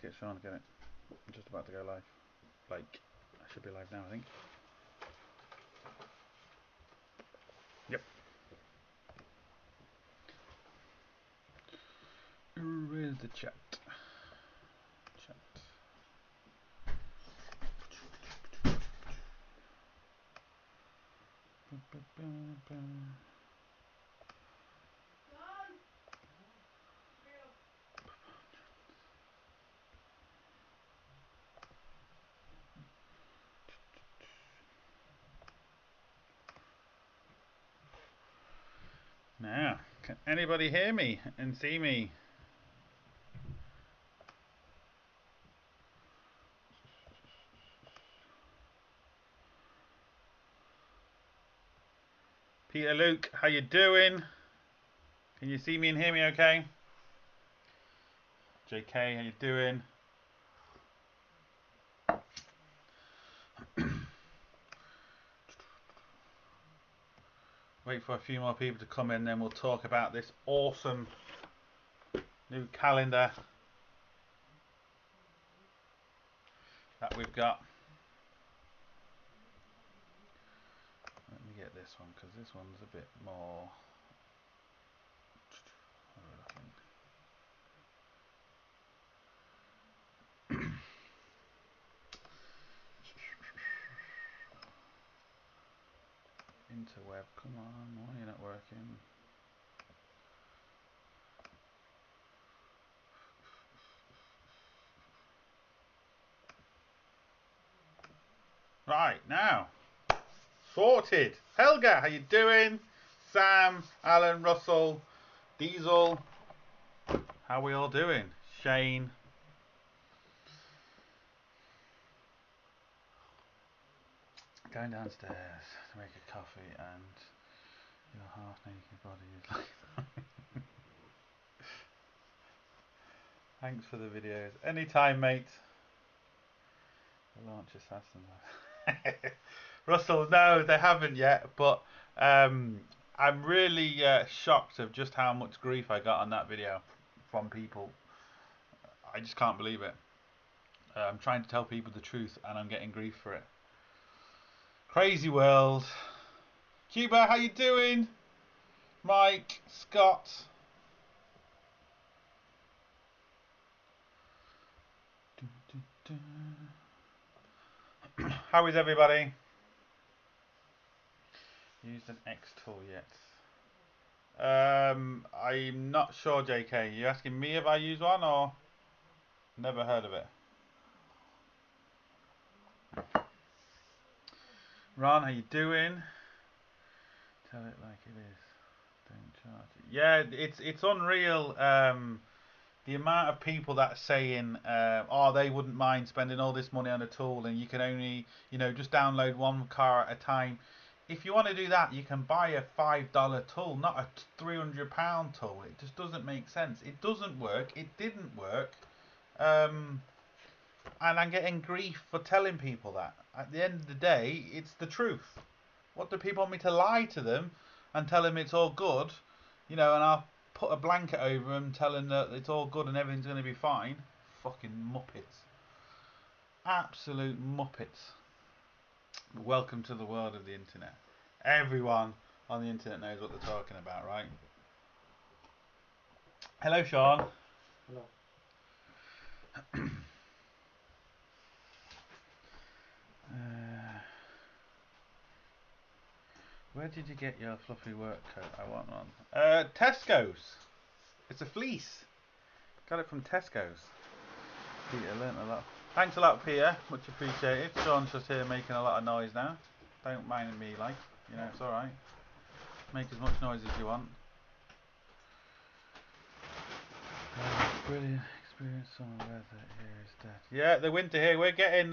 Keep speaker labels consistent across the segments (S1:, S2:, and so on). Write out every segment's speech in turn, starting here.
S1: it, Sean, get it. I'm just about to go live. Like, I should be live now, I think. Yep. Where's the chat? Now, can anybody hear me and see me? Peter Luke, how you doing? Can you see me and hear me okay? JK, how you doing? Wait for a few more people to come in, then we'll talk about this awesome new calendar that we've got. Let me get this one because this one's a bit more. Interweb, come on, why are you not working? Right, now, sorted. Helga, how you doing? Sam, Alan, Russell, Diesel, how we all doing? Shane. Going downstairs to make a coffee and your half naked body is like Thanks for the videos. Anytime, mate. The launch assassins. Russell, no, they haven't yet, but I'm really shocked of just how much grief I got on that video from people. I just can't believe it. I'm trying to tell people the truth and I'm getting grief for it. Crazy world. Cuba, how you doing? Mike, Scott. How is everybody? Used an X tool yet? I'm not sure, JK. You asking me if I use one or never heard of it? Ron, how you doing? Tell it like it is. Don't charge it. Yeah, it's unreal. The amount of people that are saying, oh, they wouldn't mind spending all this money on a tool, and you can only, just download one car at a time. If you want to do that, you can buy a $5 tool, not a £300 tool. It just doesn't make sense. It doesn't work. It didn't work. And I'm getting grief for telling people that. At the end of the day, it's the truth. What do people want me to lie to them and tell them it's all good? And I'll put a blanket over them, telling them that it's all good and everything's going to be fine. Fucking muppets. Absolute muppets. Welcome to the world of the internet. Everyone on the internet knows what they're talking about, right? Hello, Sean.
S2: Hello.
S1: Where did you get your fluffy work coat? I want one. Tesco's. It's a fleece. Got it from Tesco's. Peter learnt a lot. Thanks a lot, Peter. Much appreciated. Sean's just here making a lot of noise now. Don't mind me, it's alright. Make as much noise as you want. Brilliant experience. Summer weather here is dead. Yeah, the winter here. We're getting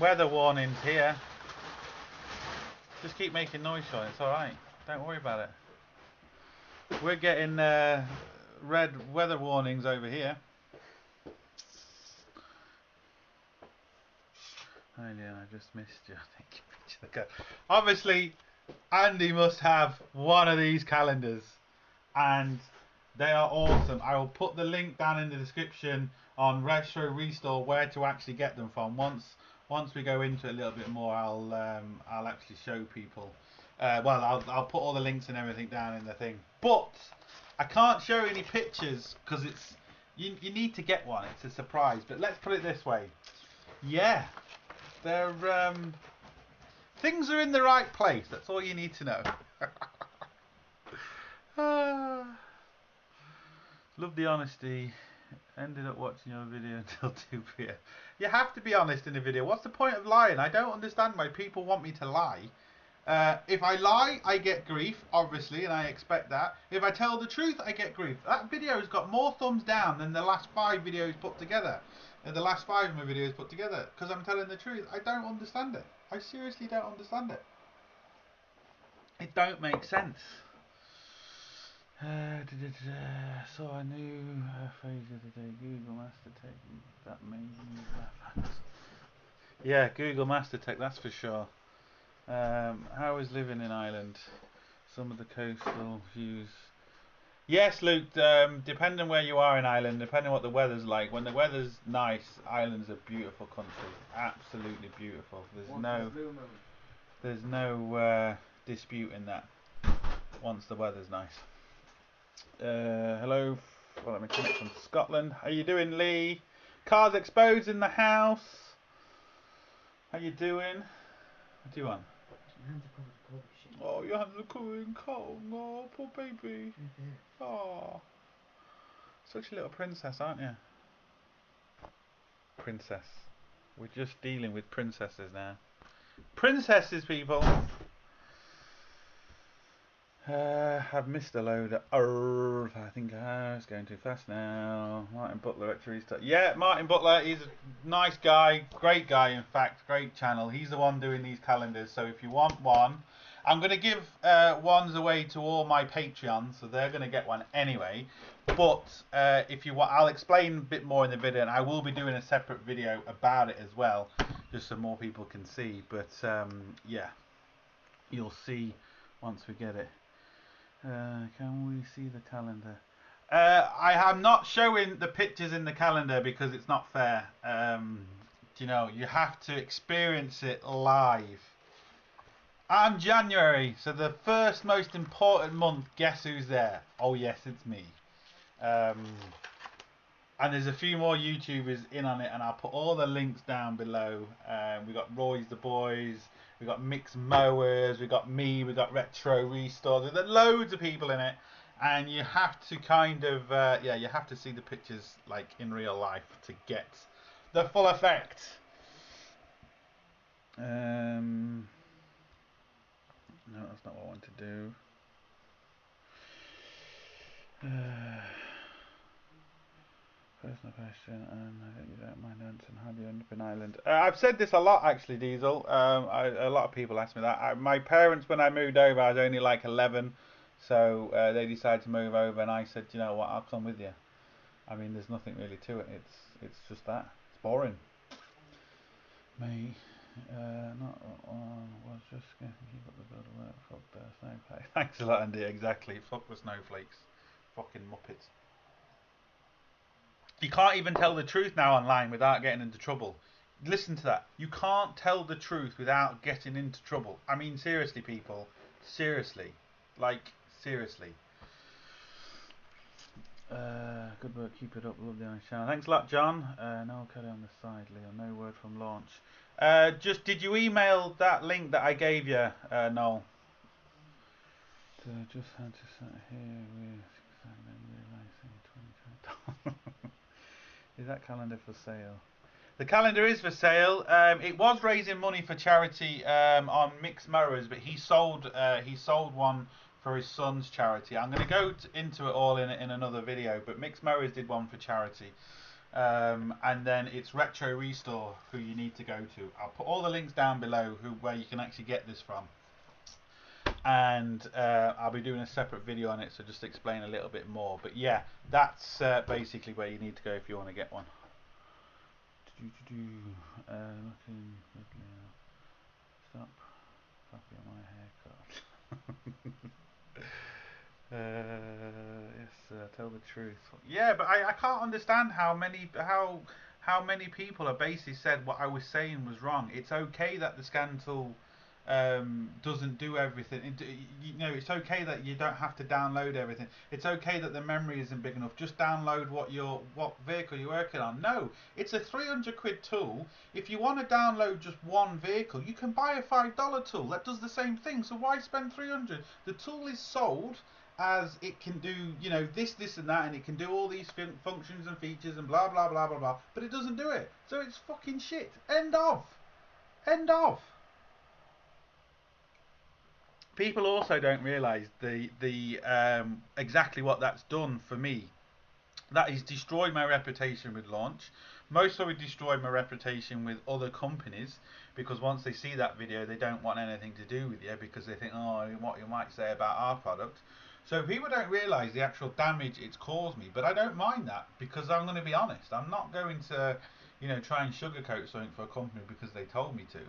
S1: weather warnings here. Just keep making noise, Sean. It's alright. Don't worry about it. We're getting red weather warnings over here. Hi, Leon. I just missed you. Thank you. Obviously, Andy must have one of these calendars. And they are awesome. I will put the link down in the description on Retro Restore where to actually get them from. Once we go into it a little bit more, I'll actually show people. Well, I'll put all the links and everything down in the thing. But I can't show any pictures because it's you need to get one. It's a surprise. But let's put it this way. Yeah, they're things are in the right place. That's all you need to know. Love the honesty. Ended up watching your video until 2 p.m. You have to be honest in a video. What's the point of lying? I don't understand why people want me to lie. If I lie, I get grief, obviously, and I expect that. If I tell the truth, I get grief. That video has got more thumbs down than the last 5 videos put together. The last 5 of my videos put together. Because I'm telling the truth. I don't understand it. I seriously don't understand it. It don't make sense. Saw a new phrase the other day. Google Master Tech. That made me laugh. Yeah, Google Master Tech, that's for sure. How is living in Ireland? Some of the coastal views. Yes, Luke. Depending where you are in Ireland, depending what the weather's like. When the weather's nice, Ireland's a beautiful country. Absolutely beautiful. There's no dispute in that. Once the weather's nice. Hello, well, I'm coming from Scotland. How you doing, Lee? Cars Exposed in the house. How you doing? What do you want? Oh, your hands are covered cold. Oh, poor baby. Oh, such a little princess, aren't you? Princess. We're just dealing with princesses now. Princesses, people. I've missed a load of I think it's going too fast now. Martin Butler at Restart. Yeah, Martin Butler, he's a nice guy, great guy in fact, great channel. He's the one doing these calendars, so if you want one, I'm going to give ones away to all my Patreons, so they're going to get one anyway. But if you want, I'll explain a bit more in the video, and I will be doing a separate video about it as well, just so more people can see. But yeah, you'll see once we get it. Can we see the calendar? I am not showing the pictures in the calendar because it's not fair. You know, you have to experience it live. I'm January, so the first most important month, guess who's there? Oh yes, it's me. And there's a few more YouTubers in on it, and I'll put all the links down below. We got Roy's the Boys, we got Mixed Mowers, we got me, we got Retro Restore. There's loads of people in it, and you have to kind of yeah, you have to see the pictures like in real life to get the full effect. No, that's not what I want to do. Personal question, and I think you don't mind answering how do you end up in Ireland. I've said this a lot actually, Diesel. A lot of people ask me that. My parents, when I moved over, I was only like 11, so they decided to move over, and I said, you know what, I'll come with you. I mean, there's nothing really to it. It's just that. It's boring. Me, not was just going to keep up the build of work. Fuck the snowflakes. Thanks a lot, Andy. Exactly. Fuck the snowflakes. Fucking muppets. You can't even tell the truth now online without getting into trouble. Listen to that. You can't tell the truth without getting into trouble. I mean, seriously, people. Seriously. Like, seriously. Good work. Keep it up. Love the honest channel. Thanks a lot, John. No carry on the side, Leo. No word from launch. Just, did you email that link that I gave you, Noel? So just had to sit here with realizing 2020. Is that calendar for sale? The calendar is for sale. It was raising money for charity on Mixed Mowers, but he sold one for his son's charity. I'm going to go into it all in another video, but Mixed Mowers did one for charity. And then it's Retro Restore who you need to go to. I'll put all the links down below where you can actually get this from. And I'll be doing a separate video on it, so just explain a little bit more. But yeah, that's basically where you need to go if you want to get one. Looking good now. Stop copying my haircut. Yes. tell the truth. Yeah, but I can't understand how many people have basically said what I was saying was wrong. It's okay that the scan tool doesn't do everything. It's okay that you don't have to download everything. It's okay that the memory isn't big enough. Just download what vehicle you're working on. No, it's a 300 quid tool. If you want to download just one vehicle, you can buy a $5 tool that does the same thing. So why spend 300? The tool is sold as it can do, this and that, and it can do all these functions and features and blah blah blah blah blah, but it doesn't do it. So it's fucking shit. End of. End of. People also don't realise the exactly what that's done for me. That is destroyed my reputation with launch. Most probably destroyed my reputation with other companies, because once they see that video, they don't want anything to do with you because they think, oh, what you might say about our product. So people don't realise the actual damage it's caused me, but I don't mind that because I'm going to be honest. I'm not going to, try and sugarcoat something for a company because they told me to.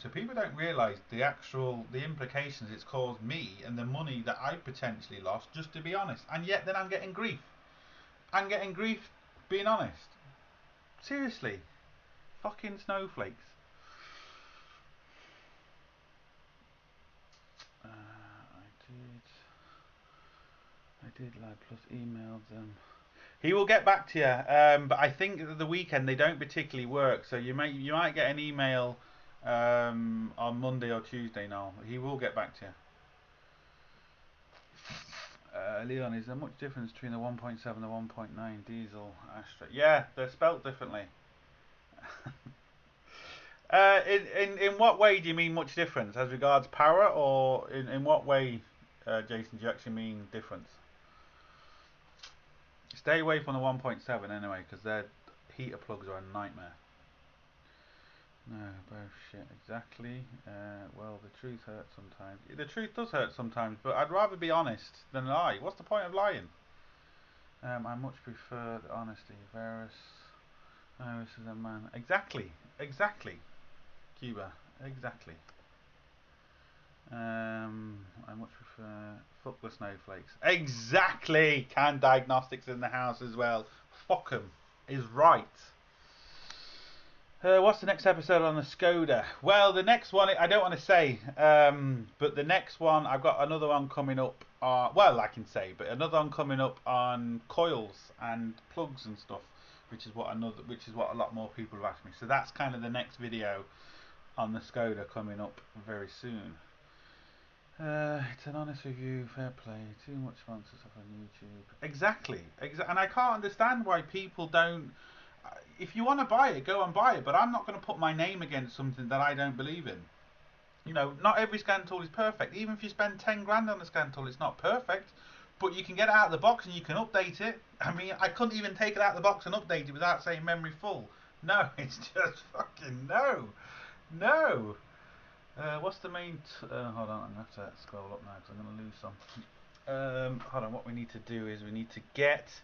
S1: So people don't realise the implications it's caused me and the money that I potentially lost, just to be honest. And yet then I'm getting grief. I'm getting grief being honest. Seriously. Fucking snowflakes. I did Lad Plus emailed them. He will get back to you, but I think that the weekend they don't particularly work, so you might get an email on Monday or Tuesday now. He will get back to you. Leon, is there much difference between the 1.7 and the 1.9 diesel Astra? Yeah, they're spelt differently. In what way do you mean much difference? As regards power, or in what way, Jason, do you actually mean difference? Stay away from the 1.7 anyway, because their heater plugs are a nightmare. No, both shit, exactly. Well, the truth hurts sometimes. The truth does hurt sometimes, but I'd rather be honest than lie. What's the point of lying? I much prefer the honesty. Varus. Oh, this is a man. Exactly. Cuba. Exactly. I much prefer fuck the snowflakes. Exactly. Can diagnostics in the house as well. Fuck 'em is right. What's the next episode on the Skoda? Well, the next one I don't want to say, but the next one I've got another one coming up. Well, I can say, but another one coming up on coils and plugs and stuff, which is what a lot more people have asked me. So that's kind of the next video on the Skoda coming up very soon. It's an honest review, fair play. Too much sponsor stuff on YouTube. Exactly. And I can't understand why people don't. If you want to buy it, go and buy it. But I'm not going to put my name against something that I don't believe in. Not every scan tool is perfect. Even if you spend 10 grand on a scan tool, it's not perfect. But you can get it out of the box and you can update it. I mean, I couldn't even take it out of the box and update it without saying memory full. No, it's just fucking no. What's the main... hold on, I'm going to have to scroll up now because I'm going to lose some. Hold on, what we need to do is we need to get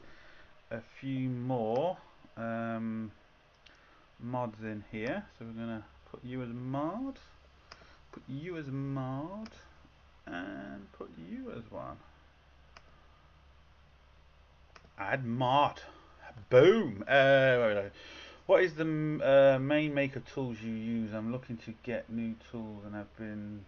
S1: a few more mods in here. So we're going to put you as mod, and put you as one. Add mod. Boom. What is the main make of tools you use? I'm looking to get new tools and I've been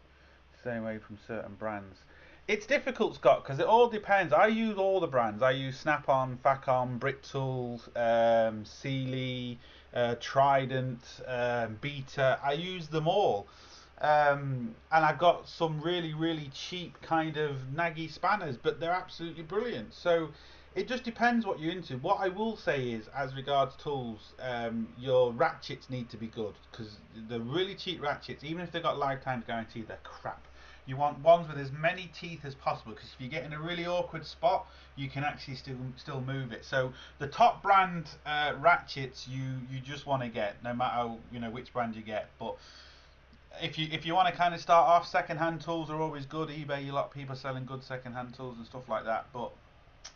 S1: staying away from certain brands. It's difficult, Scott, because it all depends. I use all the brands. I use Snap-on, Facom, Brick-Tools, Sealy, Trident, Beta. I use them all. And I've got some really, really cheap kind of naggy spanners, but they're absolutely brilliant. So it just depends what you're into. What I will say is, as regards tools, your ratchets need to be good, because the really cheap ratchets, even if they've got lifetime guarantee, they're crap. You want ones with as many teeth as possible, because if you get in a really awkward spot, you can actually still move it. So the top brand ratchets you just want to get, no matter which brand you get. But if you want to kind of start off, second-hand tools are always good. eBay, a lot of people selling good second-hand tools and stuff like that. But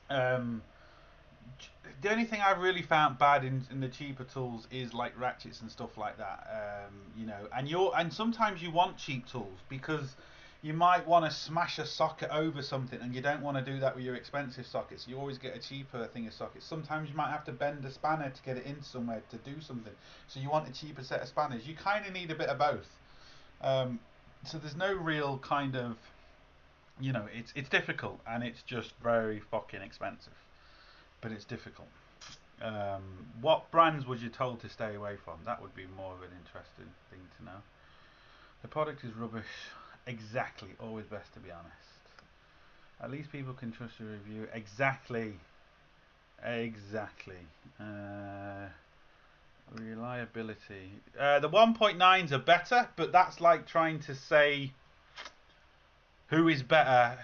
S1: the only thing I've really found bad in the cheaper tools is like ratchets and stuff like that. And sometimes you want cheap tools because You might want to smash a socket over something, and you don't want to do that with your expensive sockets. You always get a cheaper thing of sockets. Sometimes you might have to bend a spanner to get it in somewhere to do something. So you want a cheaper set of spanners. You kind of need a bit of both. So there's no real kind of, it's difficult, and it's just very fucking expensive. But it's difficult. What brands would you told to stay away from? That would be more of an interesting thing to know. The product is rubbish. Exactly. Always best to be honest. At least people can trust your review. Exactly. Exactly. Reliability. The 1.9s are better, but that's like trying to say who is better,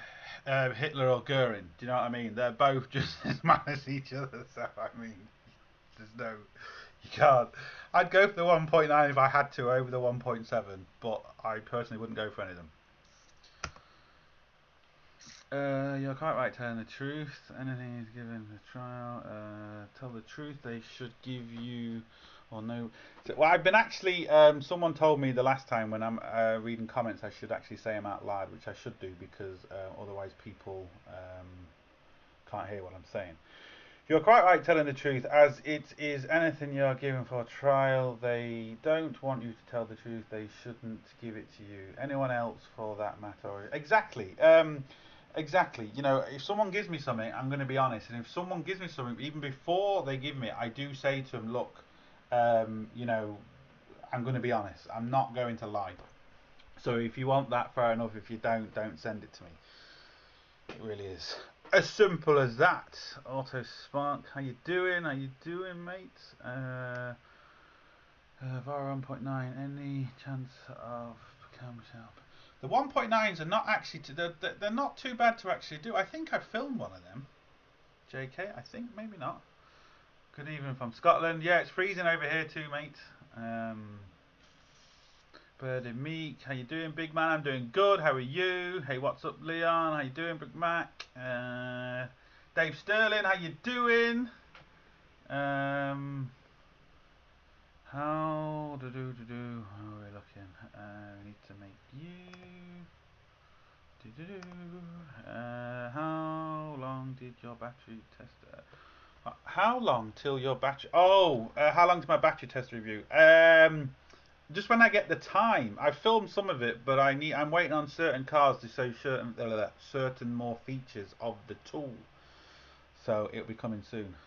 S1: Hitler or Goering. Do you know what I mean? They're both just as bad as each other. So I mean, you can't. I'd go for the 1.9 if I had to over the 1.7, but I personally wouldn't go for any of them. You're quite right telling the truth. Anything is given a trial. Tell the truth. They should give you or no. So, well, I've been actually. Someone told me the last time when I'm reading comments, I should actually say them out loud, which I should do because otherwise people can't hear what I'm saying. You're quite right telling the truth, as it is anything you're given for trial. They don't want you to tell the truth. They shouldn't give it to you. Anyone else for that matter. Exactly. Exactly. If someone gives me something, I'm going to be honest. And if someone gives me something, even before they give me it, I do say to them, look, I'm going to be honest. I'm not going to lie. So if you want that, fair enough. If you don't send it to me. It really is. As simple as that. Auto Spark, how you doing? How you doing, mate? Var 1.9, any chance of camera help? The 1.9s are not actually, they're not too bad to actually do. I think I filmed one of them. JK, I think, maybe not. Good evening from Scotland. Yeah, it's freezing over here too, mate. Birdie Meek, how you doing, big man? I'm doing good. How are you? Hey, what's up, Leon? How you doing, Big Mac? Dave Sterling, how you doing? How are we looking? We need to make you. How long did your battery test? How long till your battery? Oh, how long did my battery test review? Just when I get the time. I filmed some of it, but I'm waiting on certain cars to show certain more features of the tool. So it'll be coming soon.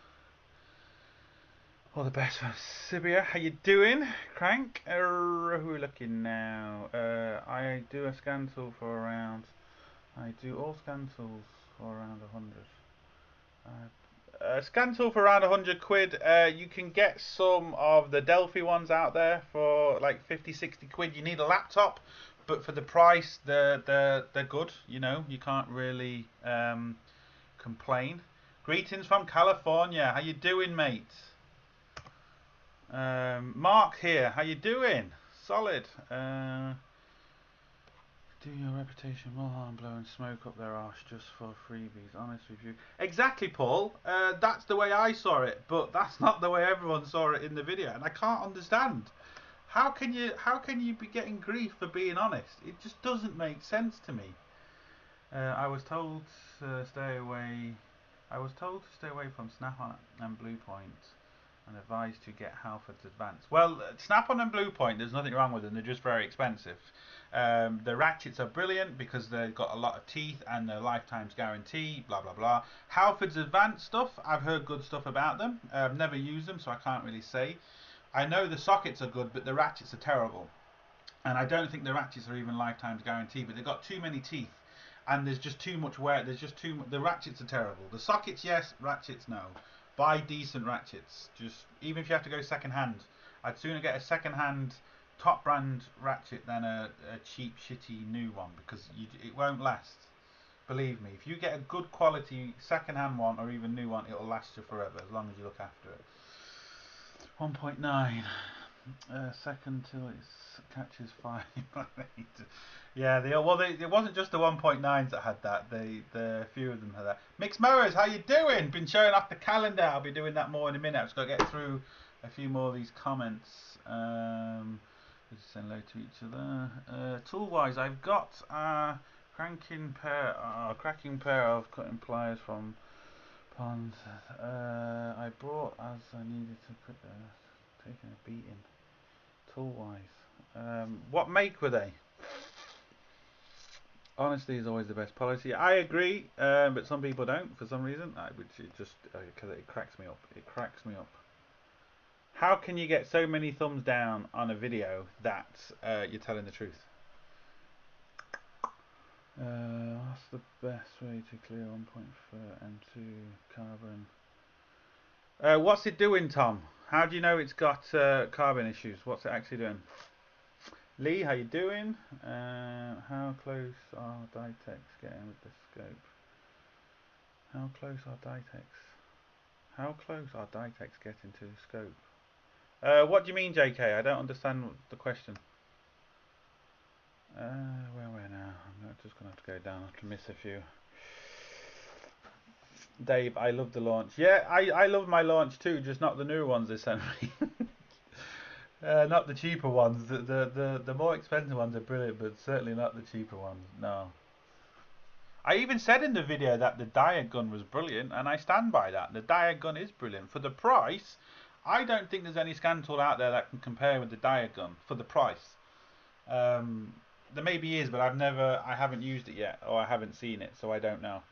S1: All the best from Sibia. How you doing, Crank? Who are we looking now? I do a scan tool for around. I do all scan tools for around 100. Scan tool for around 100 quid. You can get some of the Delphi ones out there for like 50-60 quid. You need a laptop, but for the price, they're good. You can't really complain. Greetings from California. How you doing, mate? Mark here. How you doing? Solid. Do your reputation will harm blowing smoke up their arse just for freebies. Honest review. Exactly, Paul. That's the way I saw it, but that's not the way everyone saw it in the video, and I can't understand. How can you be getting grief for being honest? It just doesn't make sense to me. I was told to stay away. I was told to stay away from Snap-on and Bluepoint, and advised to get Halford's Advanced. Well, Snap-on and Bluepoint, there's nothing wrong with them. They're just very expensive. The ratchets are brilliant because they've got a lot of teeth and their lifetime's guarantee, blah blah blah. Halford's Advanced stuff, I've heard good stuff about them. I've never used them, so I can't really say. I know the sockets are good, but the ratchets are terrible. And I don't think the ratchets are even lifetime's guarantee, but they've got too many teeth. And there's just too much wear. The ratchets are terrible. The sockets, yes. Ratchets, no. Buy decent ratchets. Just even if you have to go second hand, I'd sooner get a second hand top brand ratchet than a cheap shitty new one, because it won't last. Believe me, if you get a good quality second hand one or even new one, it'll last you forever as long as you look after it. 1.9 second till it catches fire. Yeah, it wasn't just the 1.9s that had that. A few of them had that. Mixed Mowers, how you doing? Been showing off the calendar. I'll be doing that more in a minute. I've just got to get through a few more of these comments. We'll just say hello to each other. Tool wise, I've got a cracking pair of cutting pliers from Pond. I bought as I needed to put taking a beating. Tool wise, what make were they? Honesty is always the best policy. I agree, but some people don't for some reason. Which it just because it cracks me up. It cracks me up. How can you get so many thumbs down on a video that you're telling the truth? What's the best way to clear 1.4 M2 carbon? What's it doing, Tom? How do you know it's got carbon issues? What's it actually doing? Lee, how you doing? How close are Ditex getting with the scope? How close are Ditex getting to the scope? What do you mean, JK? I don't understand the question. Where are we now? I'm just going to have to go down. I have to miss a few. Dave, I love the launch. Yeah, I love my launch too, just not the new ones they sent me. Not the cheaper ones. The more expensive ones are brilliant, but certainly not the cheaper ones. No. I even said in the video that the diode gun was brilliant, and I stand by that. The diode gun is brilliant. For the price, I don't think there's any scan tool out there that can compare with the diode gun for the price. There maybe is, but I haven't used it yet, or I haven't seen it, so I don't know.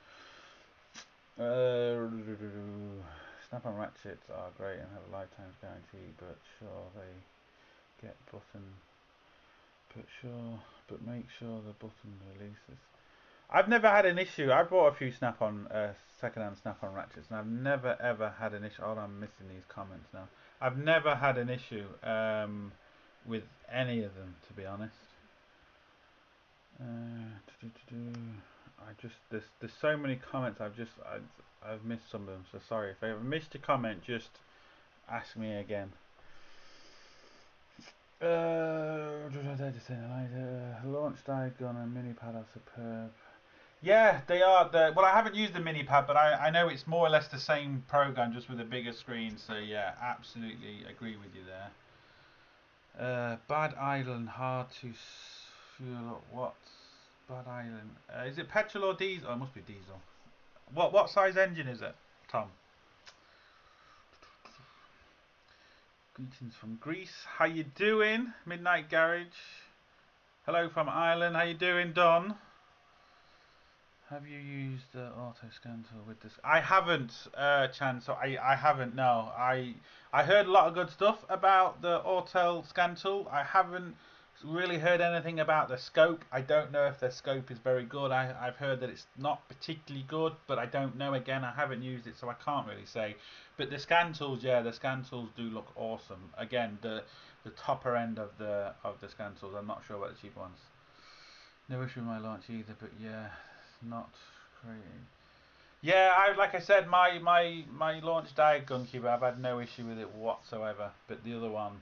S1: Snap-on ratchets are great and have a lifetime guarantee, but make sure the button releases. I've never had an issue. I bought a few snap-on second-hand snap-on ratchets, and I've never ever had an issue. Oh, I'm missing these comments now. I've never had an issue with any of them, to be honest. There's so many comments. I've missed some of them. So sorry if I ever missed a comment. Just ask me again. Launch diode gun and mini pad are superb. Yeah, they are. Well, I haven't used the mini pad, but I know it's more or less the same program, just with a bigger screen. So yeah, absolutely agree with you there. Bad Island, hard to fuel up. What's Bad Island? Is it petrol or diesel? Oh, it must be diesel. What size engine is it, Tom? Greetings from Greece. How you doing? Midnight Garage. Hello from Ireland. How you doing, Don? Have you used the auto scan tool with this? I haven't, Chan. So I haven't. No, I heard a lot of good stuff about the auto scan tool. I haven't really heard anything about the scope. I don't know if the scope is very good. I've heard that it's not particularly good, but I don't know. Again, I haven't used it, so I can't really say. But the scan tools, yeah, the scan tools do look awesome. Again, the topper end of the scan tools. I'm not sure about the cheap ones. No issue with my launch either, but yeah, not great. Yeah, like I said, my launch diode gun cube, I've had no issue with it whatsoever. But the other one,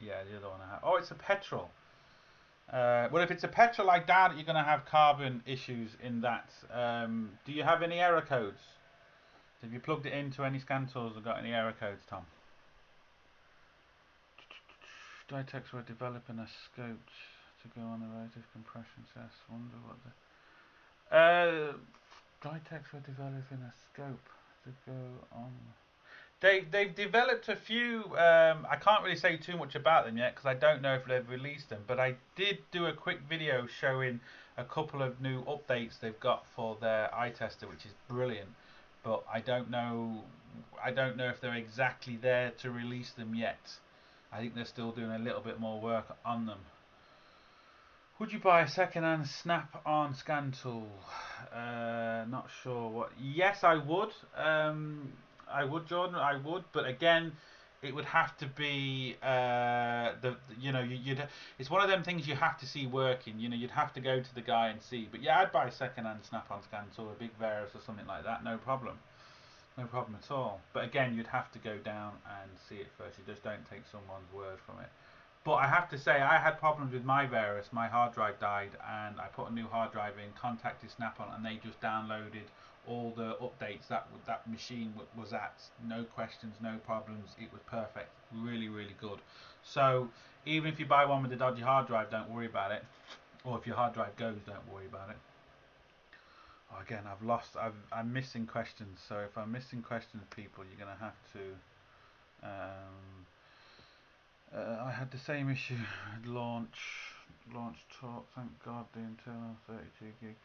S1: yeah, the other one I have. Oh, it's a petrol. Well, if it's a petrol, I doubt you're going to have carbon issues in that. Do you have any error codes? Have you plugged it into any scan tools or got any error codes, Tom? Ditex were developing a scope to go on the relative compression test. Wonder what the Ditex were developing a scope to go on. They've developed a few. I can't really say too much about them yet because I don't know if they've released them. But I did do a quick video showing a couple of new updates they've got for their eye tester, which is brilliant. But I don't know if they're exactly there to release them yet. I think they're still doing a little bit more work on them. Would you buy a second-hand snap-on scan tool? Not sure what. Yes, I would. I would, Jordan. I would, but again, it would have to be it's one of them things you have to see working. You'd have to go to the guy and see. But yeah, I'd buy a second-hand snap-on scan tool, a big Varus or something like that. No problem. No problem at all. But again, you'd have to go down and see it first. You just don't take someone's word from it. But I have to say, I had problems with my Varus. My hard drive died, and I put a new hard drive in, contacted Snap-on, and they just downloaded all the updates that machine was at. No questions, no problems. It was perfect. Really, really good. So Even if you buy one with a dodgy hard drive, don't worry about it. Or if your hard drive goes, don't worry about it. Oh, again, I'm missing questions. So if I'm missing questions, people, you're going to have to. I had the same issue with launch talk. Thank God the internal 32 gig.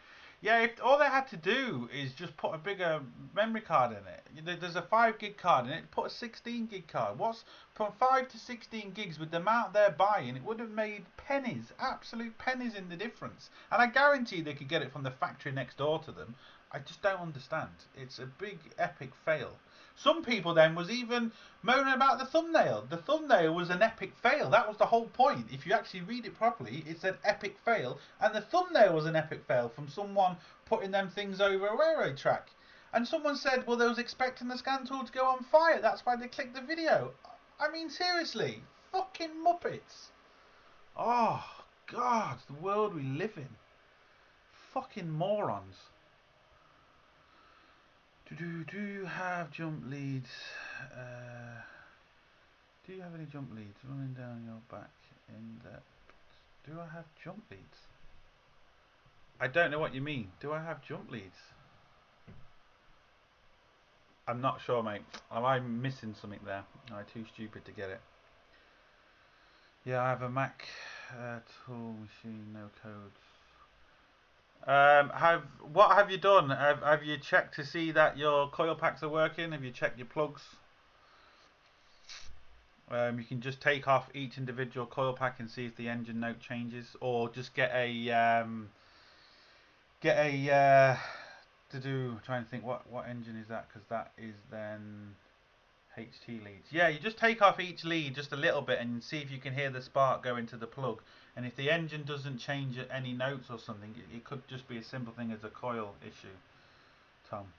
S1: Yeah, if all they had to do is just put a bigger memory card in it. There's a 5 gig card in it. Put a 16 gig card. What's from 5 to 16 gigs with the amount they're buying? It would have made pennies, absolute pennies in the difference. And I guarantee they could get it from the factory next door to them. I just don't understand. It's a big epic fail. Some people then was even moaning about the thumbnail. The thumbnail was an epic fail. That was the whole point. If you actually read it properly, it's an epic fail. And the thumbnail was an epic fail from someone putting them things over a railroad track. And someone said, well, they was expecting the scan tool to go on fire. That's why they clicked the video. I mean, seriously. Fucking Muppets. Oh, God. The world we live in. Fucking morons. Do you have jump leads? Do you have any jump leads running down your back in depth? Do I have jump leads? I don't know what you mean. Do I have jump leads? I'm not sure, mate. Am I missing something there? Am I too stupid to get it? Yeah, I have a Mac tool machine, no codes. What have you done? Have you checked to see that your coil packs are working? Have you checked your plugs? You can just take off each individual coil pack and see if the engine note changes, or just get a trying to think what engine is that, because that is then HT leads. Yeah, you just take off each lead just a little bit and see if you can hear the spark go into the plug. And if the engine doesn't change any notes or something, it could just be a simple thing as a coil issue. Tom.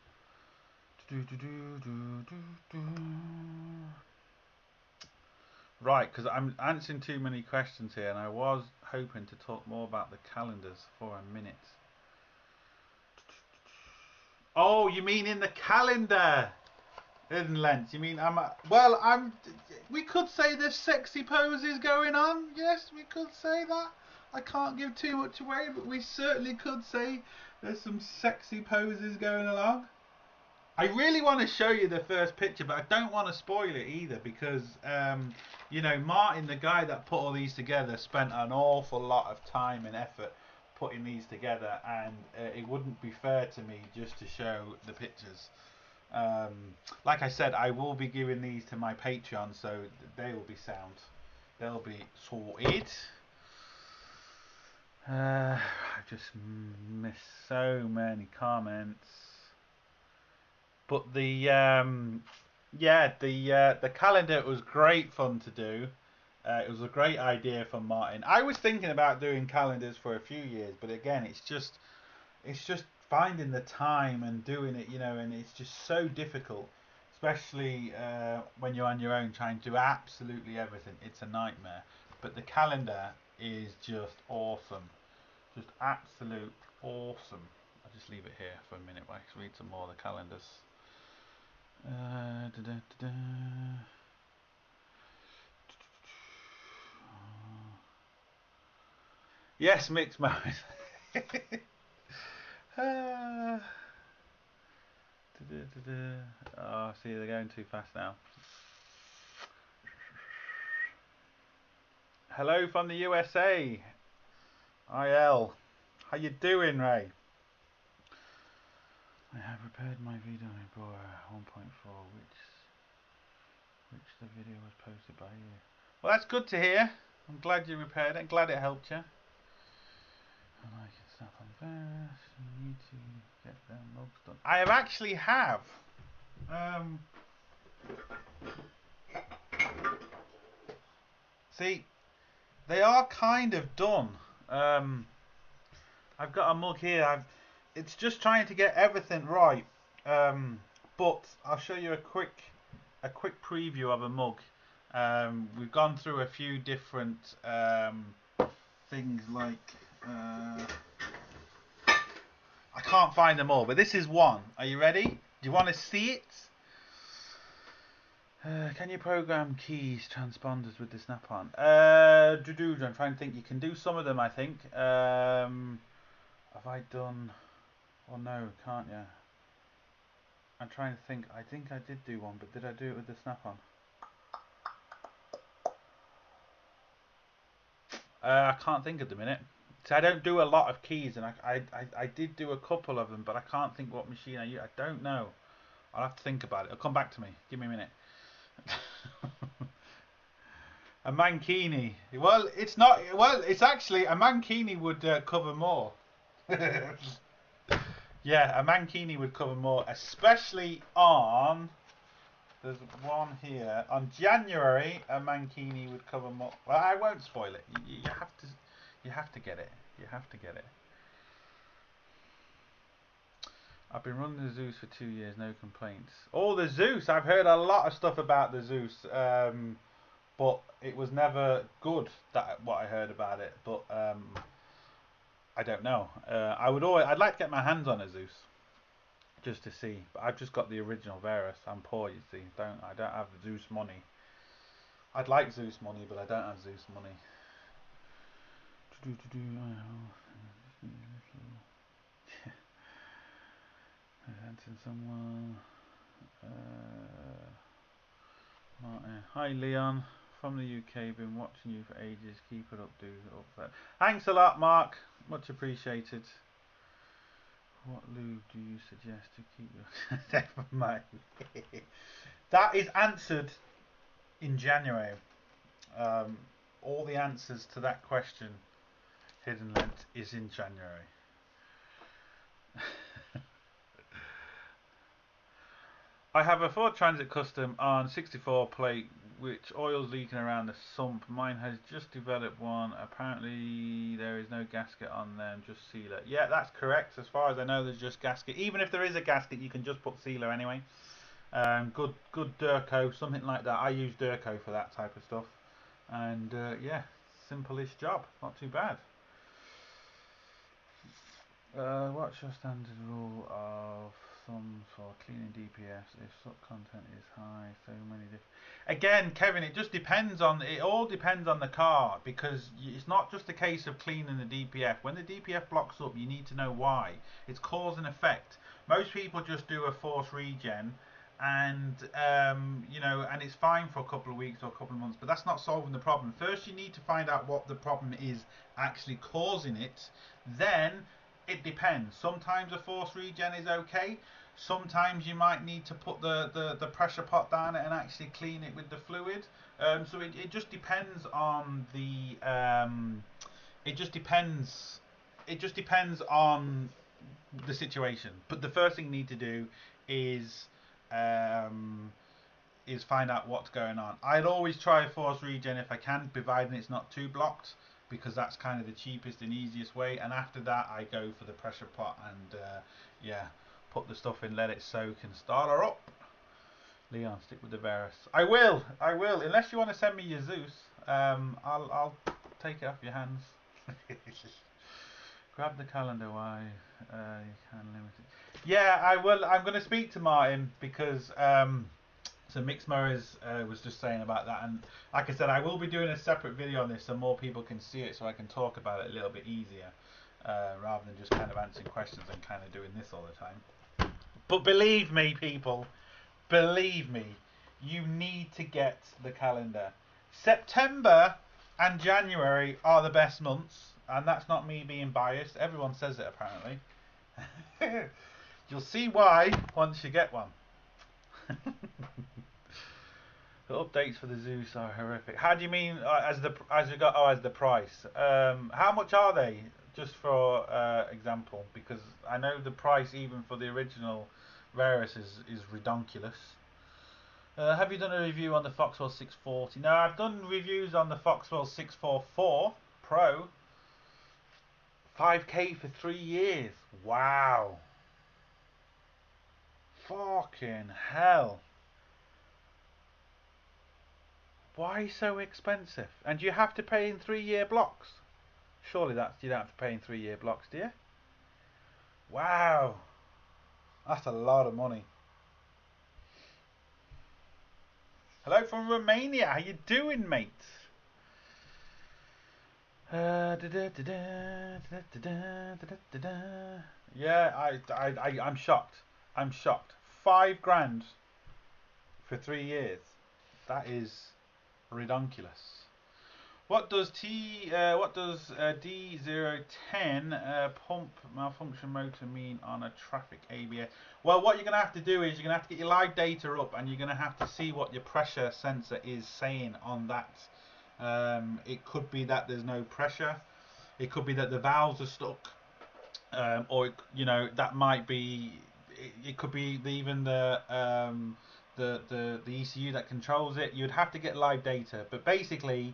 S1: Right, because I'm answering too many questions here, and I was hoping to talk more about the calendars for a minute. Oh, you mean in the calendar? In length, you mean we could say there's sexy poses going on. Yes, we could say that. I can't give too much away, but we certainly could say there's some sexy poses going along. I really want to show you the first picture, but I don't want to spoil it either, because you know, Martin, the guy that put all these together, spent an awful lot of time and effort putting these together, and it wouldn't be fair to me just to show the pictures. Like I said, I will be giving these to my Patreon, so they will be sound. They'll be sorted. I've just missed so many comments. But the calendar was great fun to do. It was a great idea from Martin. I was thinking about doing calendars for a few years, but again, it's just finding the time and doing it, you know, and it's just so difficult, especially when you're on your own trying to do absolutely everything. It's a nightmare. But the calendar is just awesome, just absolute awesome. I'll just leave it here for a minute while I read some more of the calendars. Yes, mixed mode. Oh, see, they're going too fast now. Hello from the USA. IL. How you doing, Ray? I have repaired my video for 1.4, which the video was posted by you. Well, that's good to hear. I'm glad you repaired it. I'm glad it helped you. And I can snap on first. You need to get them logs done. I have actually have. See, they are kind of done. I've got a mug here. It's just trying to get everything right. But I'll show you a quick preview of a mug. We've gone through a few different things like I can't find them all, but this is one. Are you ready? Do you want to see it? Can you program keys transponders with the snap-on? I'm trying to think. You can do some of them, I think. Have I done? Oh no, can't you? I'm trying to think. I think I did do one, but did I do it with the snap-on? I can't think at the minute. So I don't do a lot of keys, and I did do a couple of them, but I can't think what machine I use. I don't know. I'll have to think about it. It'll come back to me. Give me a minute. A mankini. Well, it's not. Well, it's actually a mankini would cover more. Yeah, a mankini would cover more, especially on. There's one here on January. A mankini would cover more. Well, I won't spoil it. You have to. You have to get it. You have to get it. I've been running the Zeus for 2 years, no complaints. Oh, the Zeus! I've heard a lot of stuff about the Zeus, but it was never good. What I heard about it, but I don't know. I'd like to get my hands on a Zeus, just to see. But I've just got the original Varus. I'm poor, you see. I don't have Zeus money. I'd like Zeus money, but I don't have Zeus money. Someone. Martin. Hi Leon, from the UK. Been watching you for ages. Keep it up, dude. Up. Thanks a lot, Mark. Much appreciated. What lube do you suggest to keep your? Never mind. That is answered in January. All the answers to that question, hidden length, is in January. I have a Ford Transit Custom on 64 plate which oil's leaking around the sump. Mine has just developed one. Apparently there is no gasket on them, just sealer. Yeah, that's correct. As far as I know, there's just gasket. Even if there is a gasket, you can just put sealer anyway. Good Durco, something like that. I use Durco for that type of stuff. And yeah, simple-ish job. Not too bad. What's your standard rule of thumb for cleaning DPFs if sub content is high? So many different. Again, Kevin, it just depends on. It all depends on the car, because it's not just a case of cleaning the DPF. When the DPF blocks up, you need to know why. It's cause and effect. Most people just do a force regen, and and it's fine for a couple of weeks or a couple of months, but that's not solving the problem. First, you need to find out what the problem is actually causing it. Then it depends. Sometimes a force regen is okay. Sometimes you might need to put the pressure pot down it and actually clean it with the fluid. So it just depends on the it just depends on the situation. But the first thing you need to do is find out what's going on. I'd always try a force regen if I can, providing it's not too blocked, because that's kind of the cheapest and easiest way. And after that, I go for the pressure pot and put the stuff in, let it soak, and start her up. Leon, stick with the Varus. I will. Unless you want to send me your Zeus, I'll take it off your hands. Grab the calendar. Why? You can limit it. Yeah, I will. I'm going to speak to Martin, because so Mix Murray's was just saying about that, and like I said, I will be doing a separate video on this so more people can see it, so I can talk about it a little bit easier, rather than just kind of answering questions and kind of doing this all the time. But believe me, people, believe me, you need to get the calendar. September and January are the best months, and that's not me being biased. Everyone says it apparently. You'll see why once you get one. The updates for the Zeus are horrific. How do you mean as the price? How much are they? Just for example, because I know the price even for the original Varus is redonkulous. Have you done a review on the Foxwell 640? No, I've done reviews on the Foxwell 644 Pro. 5k for 3 years. Wow. Fucking hell. Why so expensive? And you have to pay in 3-year blocks? Surely you don't have to pay in 3-year blocks, do you? Wow. That's a lot of money. Hello from Romania. How you doing, mate? Yeah, I'm shocked. I'm shocked. 5 grand for 3 years. That is redonkulous. What does D010 pump malfunction motor mean on a traffic ABS? Well, what you're going to have to do is you're going to have to get your live data up, and you're going to have to see what your pressure sensor is saying on that. It could be that there's no pressure. It could be that the valves are stuck, or that might be. It could be even the ECU that controls it. You'd have to get live data, but basically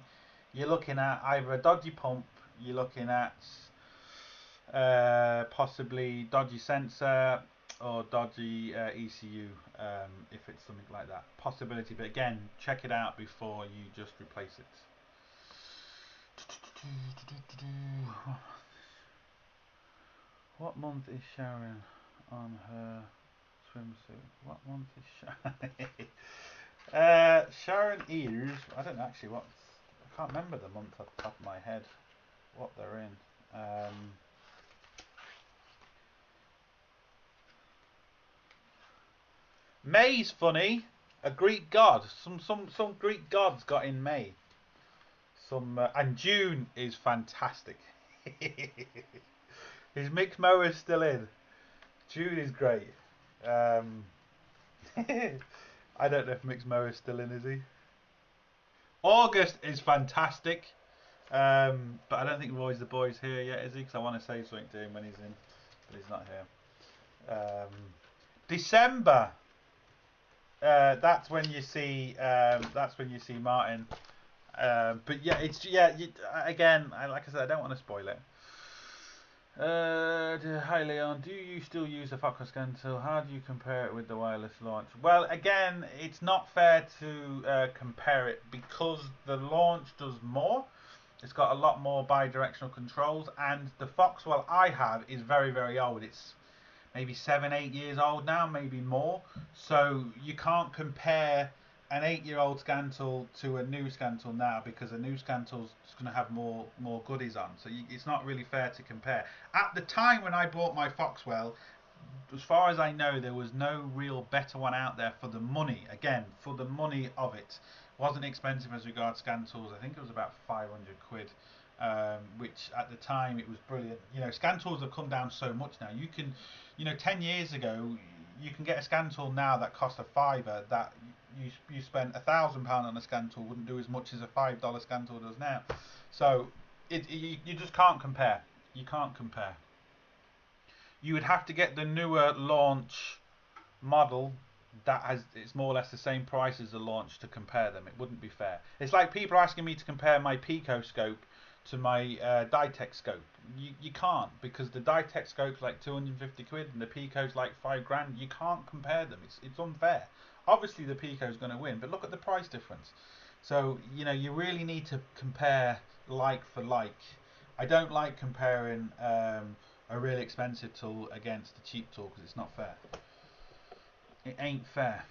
S1: you're looking at either a dodgy pump, you're looking at possibly dodgy sensor or dodgy ECU, if it's something like that. Possibility, but again, check it out before you just replace it. What month is Sharon on her swimsuit? What month is Sharon? Sharon is, I don't know actually what, I can't remember the month off the top of my head, what they're in. May's funny. A Greek god. Some Greek gods got in May. And June is fantastic. Is Mick Mower still in? June is great. I don't know if Mick Mower's still in, is he? August is fantastic. But I don't think Roy's the boy's here yet, is he? Because I want to say something to him when he's in, but he's not here. December. That's when you see. That's when you see Martin. But yeah, again, like I said, I don't want to spoil it. Hi Leon, do you still use the Fokker scan tool? How do you compare it with the wireless launch? Well, again, it's not fair to compare it because the launch does more. It's got a lot more bi-directional controls, and the Foxwell I have is very, very old. It's maybe 7-8 years old now, maybe more. So you can't compare an 8-year-old scan tool to a new scan tool now, because a new scan tool's going to have more goodies on. So it's not really fair to compare. At the time when I bought my Foxwell, as far as I know, there was no real better one out there for the money. Again, for the money of it. Wasn't expensive as regards scan tools. I think it was about 500 quid. Which at the time it was brilliant. Scan tools have come down so much now. You can, 10 years ago, you can get a scan tool now that cost a fiver, that you spent £1,000 on a scan tool wouldn't do as much as a $5 scan tool does now. So you just can't compare. You can't compare. You would have to get the newer launch model it's more or less the same price as the launch to compare them. It wouldn't be fair. It's like people asking me to compare my Pico scope to my Ditech scope. You can't, because the Ditech scope's like 250 quid and the Pico's like 5 grand. You can't compare them. It's unfair. Obviously the Pico's going to win, but look at the price difference. So you really need to compare like for like. I don't like comparing a really expensive tool against a cheap tool, because it's not fair. It ain't fair.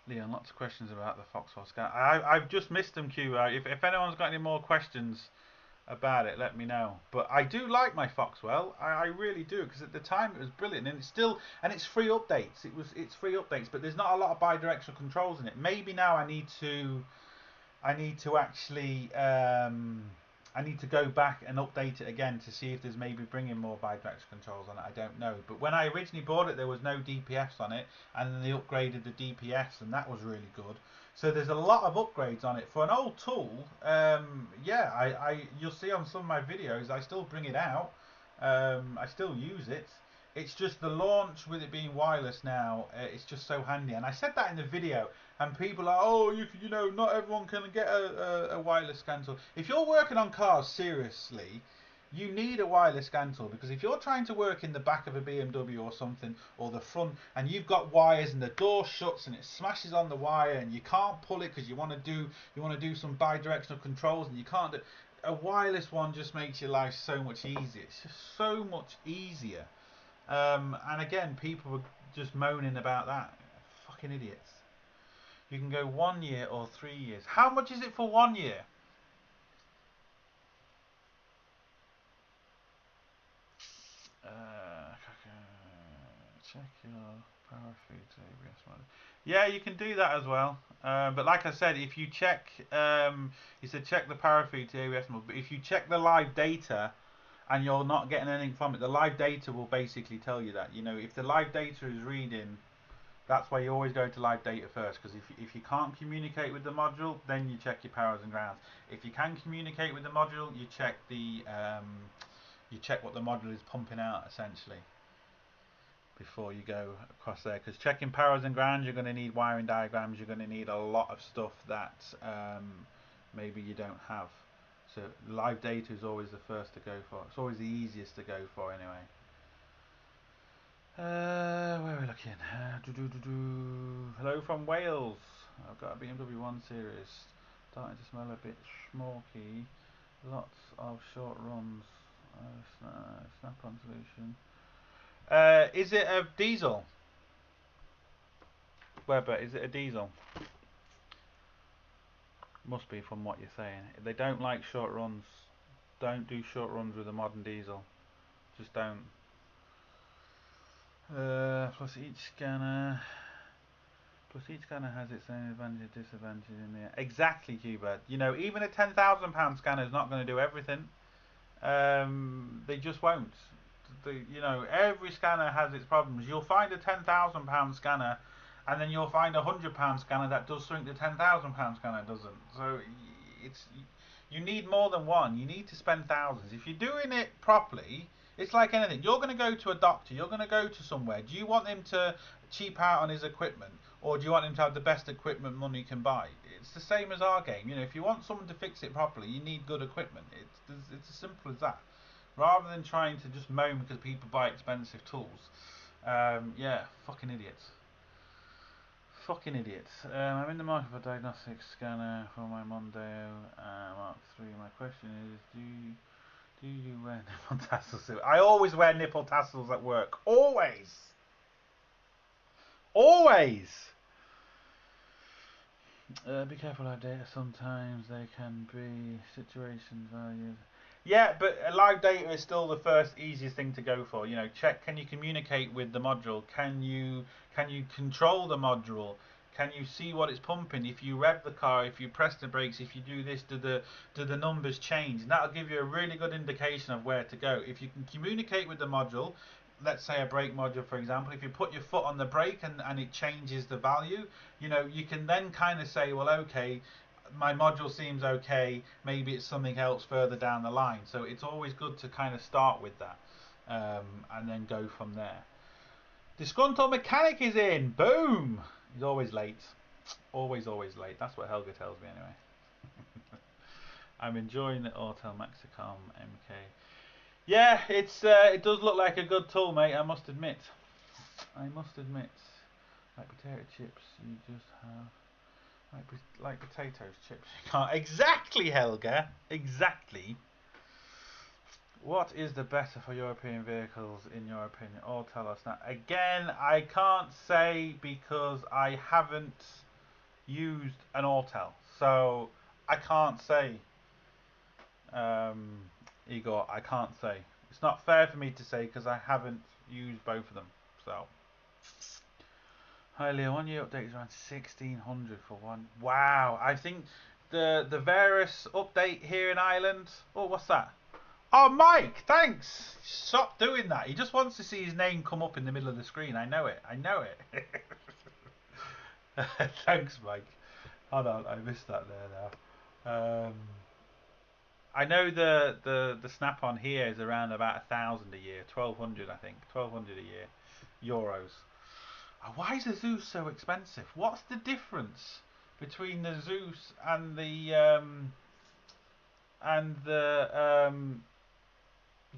S1: Leon, lots of questions about the Foxwell scan. I've just missed them, Q. If anyone's got any more questions about it, let me know. But I do like my Foxwell. I really do, because at the time it was brilliant, and it's free updates. It's free updates, but there's not a lot of bi-directional controls in it. Maybe now I need to actually I need to go back and update it again to see if there's maybe bringing more bi-directional controls on it. I don't know. But when I originally bought it, there was no DPFs on it, and then they upgraded the DPFs, and that was really good. So there's a lot of upgrades on it for an old tool. Yeah, you'll see on some of my videos, I still bring it out. I still use it. It's just the launch with it being wireless now. It's just so handy, and I said that in the video. And people are, oh, not everyone can get a wireless scan tool. If you're working on cars seriously, you need a wireless scan tool, because if you're trying to work in the back of a BMW or something, or the front, and you've got wires and the door shuts and it smashes on the wire and you can't pull it because you want to do some bi-directional controls and you can't do, a wireless one just makes your life so much easier. It's just so much easier. And again, people were just moaning about that. Fucking idiots. You can go 1 year or 3 years. How much is it for 1 year? Check your power feed to ABS mode. Yeah, you can do that as well. But like I said, if you check, you said check the power feed to ABS mode. But if you check the live data and you're not getting anything from it, the live data will basically tell you that. You know, if the live data is reading, that's why you always go to live data first. Because if you can't communicate with the module, then you check your powers and grounds. If you can communicate with the module, you check what the module is pumping out essentially before you go across there, because checking powers and grounds, you're going to need wiring diagrams, you're going to need a lot of stuff that maybe you don't have. So live data is always the first to go for. It's always the easiest to go for anyway. Where are we looking? Hello from Wales. I've got a BMW 1 Series. Starting to smell a bit smoky. Lots of short runs. Snap-on solution. Is it a diesel? Weber, is it a diesel? Must be from what you're saying. They don't like short runs. Don't do short runs with a modern diesel. Just don't. Plus each scanner has its own advantage and disadvantage in there. Exactly, Hubert. You know, even a £10,000 scanner is not going to do everything. They just won't. You know, every scanner has its problems. You'll find a £10,000 scanner, and then you'll find a £100 scanner that does something the £10,000 scanner doesn't. So you need more than one. You need to spend thousands. If you're doing it properly, it's like anything. You're going to go to a doctor. You're going to go to somewhere. Do you want him to cheap out on his equipment, or do you want him to have the best equipment money can buy? It's the same as our game. You know, if you want someone to fix it properly, you need good equipment. It's as simple as that. Rather than trying to just moan because people buy expensive tools. Yeah, fucking idiots. Fucking idiots. I'm in the market for a diagnostic scanner for my Mondeo Mark III. My question is, do you wear nipple tassels? I always wear nipple tassels at work. Always. Always. Be careful of data. Sometimes they can be situation values. Yeah, but live data is still the first easiest thing to go for. You know, check, can you communicate with the module? Can you control the module? Can you see what it's pumping? If you rev the car, if you press the brakes, if you do this, do the numbers change? And that'll give you a really good indication of where to go. If you can communicate with the module, let's say a brake module for example, if you put your foot on the brake and it changes the value, you know, you can then kind of say, well, okay, my module seems okay, maybe it's something else further down the line. So it's always good to kind of start with that and then go from there. Disgruntled mechanic is in. Boom. He's always late. Always late. That's what Helga tells me anyway. I'm enjoying the Autel Maxicom MK. Yeah, it does look like a good tool, mate, I must admit. Like potato chips, you just have... Like potatoes, chips. You can't... Exactly, Helga. Exactly. What is the better for European vehicles, in your opinion? Or tell us now. Again, I can't say because I haven't used an Autel. So, I can't say... Igor, I can't say. It's not fair for me to say because I haven't used both of them. So, hi Leo, 1 year update is around 1600 for one. Wow, I think the Varus update here in Ireland. Oh, what's that? Oh, Mike, thanks. Stop doing that. He just wants to see his name come up in the middle of the screen. I know it. Thanks, Mike. Hold on, I missed that there now. I know the snap-on here is around about 1,000 a year, 1,200 I think, 1,200 a year, euros. Why is the Zeus so expensive? What's the difference between the Zeus and the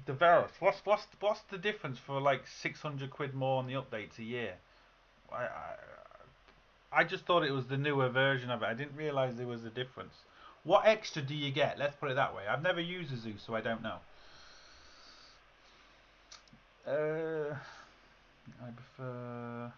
S1: Verus? What's the difference for like 600 quid more on the updates a year? I just thought it was the newer version of it. I didn't realise there was a difference. What extra do you get? Let's put it that way. I've never used a Zeus, so I don't know. I prefer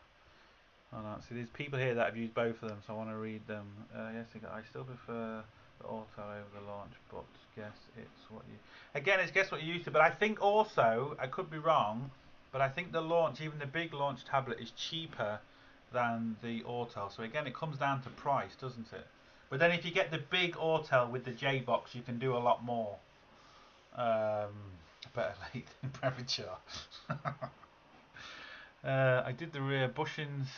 S1: Hold on, see, there's people here that have used both of them, so I want to read them. Yes, I still prefer the auto over the launch, but guess it's what you... Again, it's guess what you used to, but I think also, I could be wrong, but I think the launch, even the big launch tablet, is cheaper than the auto. So again, it comes down to price, doesn't it? But then if you get the big auto with the J box, you can do a lot more. Better late than premature. I did the rear bushings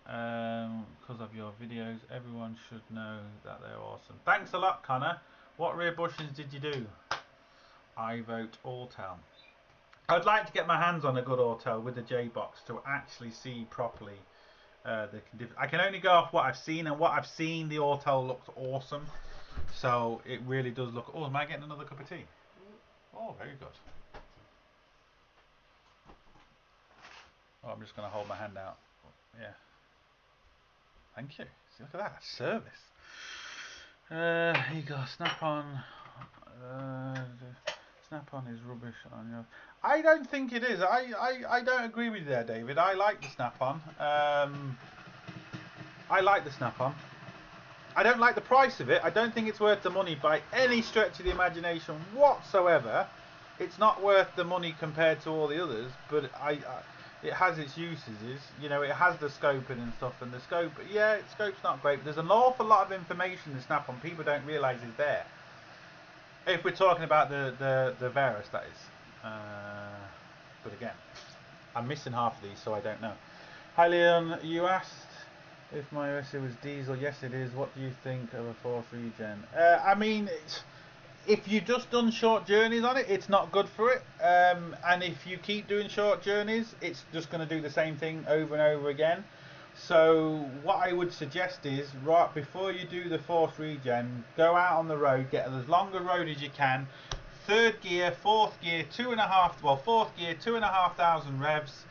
S1: because of your videos. Everyone should know that they're awesome. Thanks a lot, Connor. What rear bushings did you do? I vote Autel. I'd like to get my hands on a good Autel with the J-Box to actually see properly I can only go off what I've seen, and what I've seen, the Autel looks awesome. So it really does look... Oh, am I getting another cup of tea? Oh, very good. Oh, I'm just going to hold my hand out. Yeah. Thank you. See, look at that. Service. Here you go. Snap-on. Snap-on is rubbish on your... I don't think it is. I don't agree with you there, David. I like the Snap-on. I like the Snap-on. I don't like the price of it. I don't think it's worth the money by any stretch of the imagination whatsoever. It's not worth the money compared to all the others, but it has its uses. You know, it has the scoping and stuff, and the scope, yeah, scope's not great, but there's an awful lot of information in Snap-on people don't realise is there. If we're talking about the Verus, that is. But again, I'm missing half of these, so I don't know. Hi Leon, you asked if my OSC was diesel. Yes, it is. What do you think of a force regen? I mean, if you just done short journeys on it, it's not good for it. And if you keep doing short journeys, it's just going to do the same thing over and over again. So what I would suggest is, right before you do the force regen, go out on the road, get as long a road as you can. Third gear, fourth gear, fourth gear, 2,500 revs.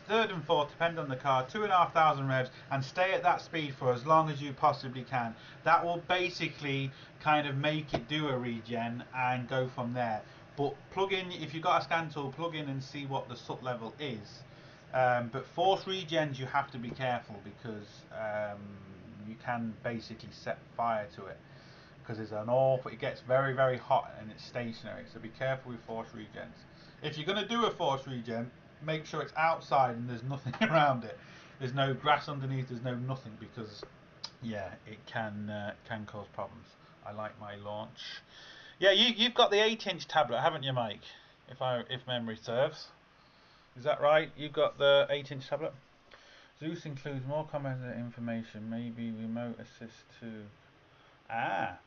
S1: Third and fourth, depending on the car, 2,500 revs, and stay at that speed for as long as you possibly can. That will basically kind of make it do a regen and go from there. But plug in, if you've got a scan tool, plug in and see what the SUT level is. But force regens, you have to be careful, because you can basically set fire to it, because it's an awful, it gets very, very hot and it's stationary. So be careful with force regens. If you're going to do a force regen, make sure it's outside and there's nothing around it. There's no grass underneath, there's no nothing, because yeah, it can cause problems. I like my launch. Yeah, you've got the 8-inch tablet, haven't you, Mike? If memory serves. Is that right? You've got the 8-inch tablet? Zeus includes more commented information, maybe remote assist too. Ah,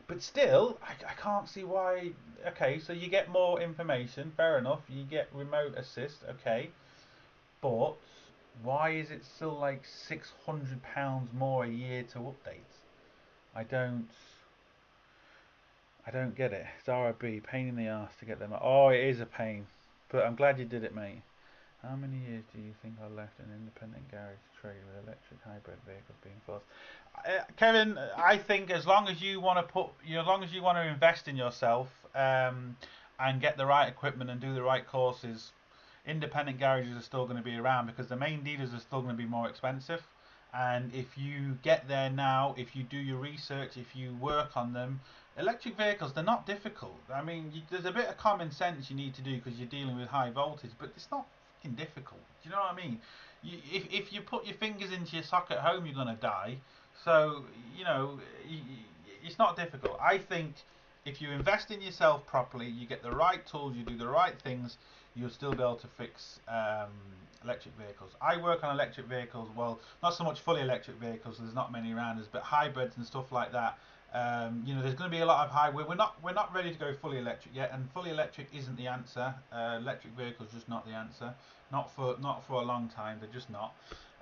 S1: but still, I can't see why. Okay, so you get more information, fair enough. You get remote assist, okay. But why is it still like £600 more a year to update? I don't get it. It's RB, pain in the ass to get them. Oh, it is a pain. But I'm glad you did it, mate. How many years do you think are left in independent garage trade with electric hybrid vehicles being forced? Kevin, I think as long as you want to invest in yourself and get the right equipment and do the right courses, independent garages are still going to be around, because the main dealers are still going to be more expensive. And if you get there now, if you do your research, if you work on them, electric vehicles, they're not difficult. I mean, there's a bit of common sense you need to do because you're dealing with high voltage, but it's not difficult. Do you know what I mean? If you put your fingers into your socket at home, you're going to die. So, you know, it's not difficult. I think if you invest in yourself properly, you get the right tools, you do the right things, you'll still be able to fix electric vehicles. I work on electric vehicles, well, not so much fully electric vehicles, there's not many around us, but hybrids and stuff like that. You know, there's going to be a lot of hybrid. We're not ready to go fully electric yet, and fully electric isn't the answer. Electric vehicles just not the answer. Not for a long time. They're just not.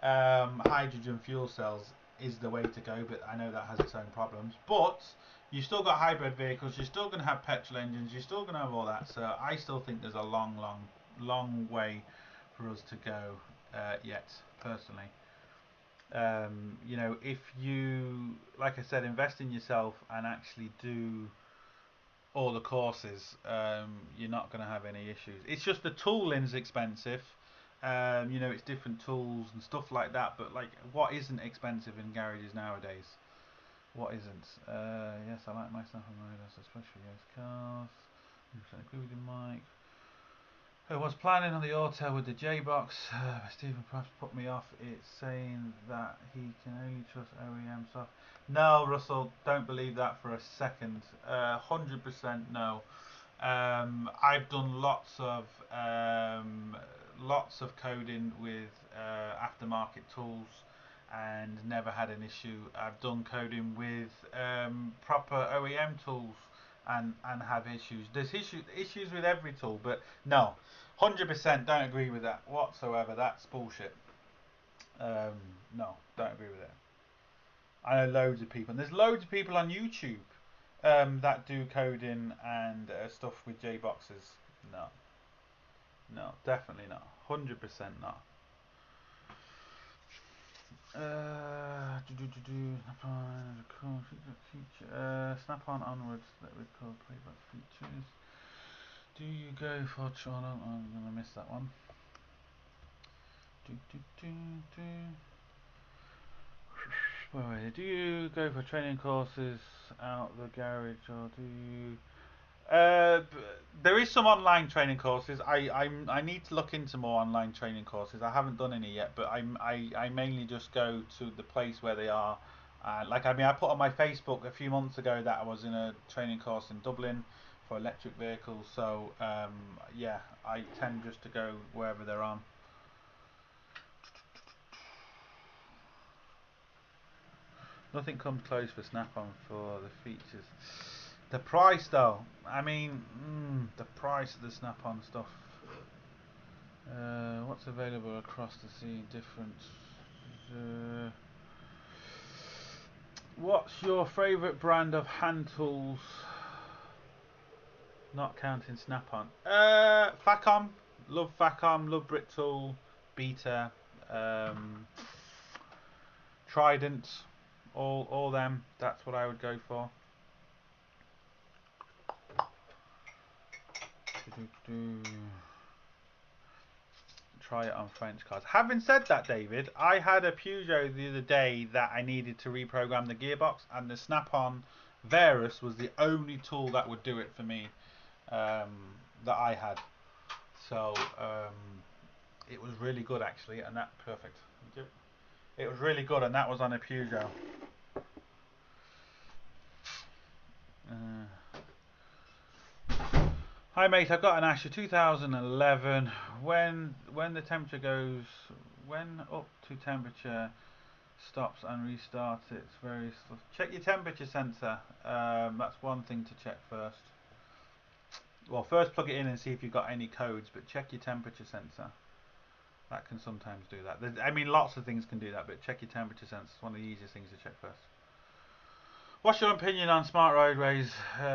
S1: Hydrogen fuel cells is the way to go, but I know that has its own problems. But you've still got hybrid vehicles. You're still going to have petrol engines. You're still going to have all that. So I still think there's a long way for us to go yet, personally. You know, if you, like I said, invest in yourself and actually do all the courses, you're not going to have any issues. It's just the tooling's expensive, You know, it's different tools and stuff like that. But like, what isn't expensive in garages nowadays? What isn't? Yes, I like my stuff on road, especially against cars. I agree with you, Mike. I was planning on the auto with the J-Box. Stephen perhaps put me off. It's saying that he can only trust OEM stuff. No, Russell, don't believe that for a second. 100% no. I've done lots of coding with aftermarket tools and never had an issue. I've done coding with proper OEM tools and have issues. There's issues with every tool, but no, 100% don't agree with that whatsoever. That's bullshit. No, don't agree with it. I know loads of people, and there's loads of people on YouTube that do coding and stuff with JBoxes. No, no, definitely not. 100% not. Snap on onwards that we call playback features. Do you go for channel? I'm gonna miss that one. Do you go for training courses out the garage, or do you? There is some online training courses. I need to look into more online training courses. I haven't done any yet, but I mainly just go to the place where they are. I put on my Facebook a few months ago that I was in a training course in Dublin for electric vehicles. So yeah, I tend just to go wherever they're on. Nothing comes close for Snap-on for the features. The price though, I mean, the price of the Snap-on stuff. What's available across the sea? Different. What's your favourite brand of hand tools? Not counting Snap-on. Facom. Love Facom. Love Brit Tool. Beta. Trident. All them. That's what I would go for. Try it on French cars. Having said that, David, I had a Peugeot the other day that I needed to reprogram the gearbox, and the Snap-on Verus was the only tool that would do it for me that I had. So it was really good actually, and that perfect. Thank you. It was really good, and that was on a Peugeot. Hi mate, I've got an Asher 2011. When the temperature goes, when up to temperature stops and restarts, it's very slow. Check your temperature sensor. That's one thing to check first. Well, first plug it in and see if you've got any codes, but check your temperature sensor. That can sometimes do that. I mean, lots of things can do that, but check your temperature sensor. It's one of the easiest things to check first. What's your opinion on smart roadways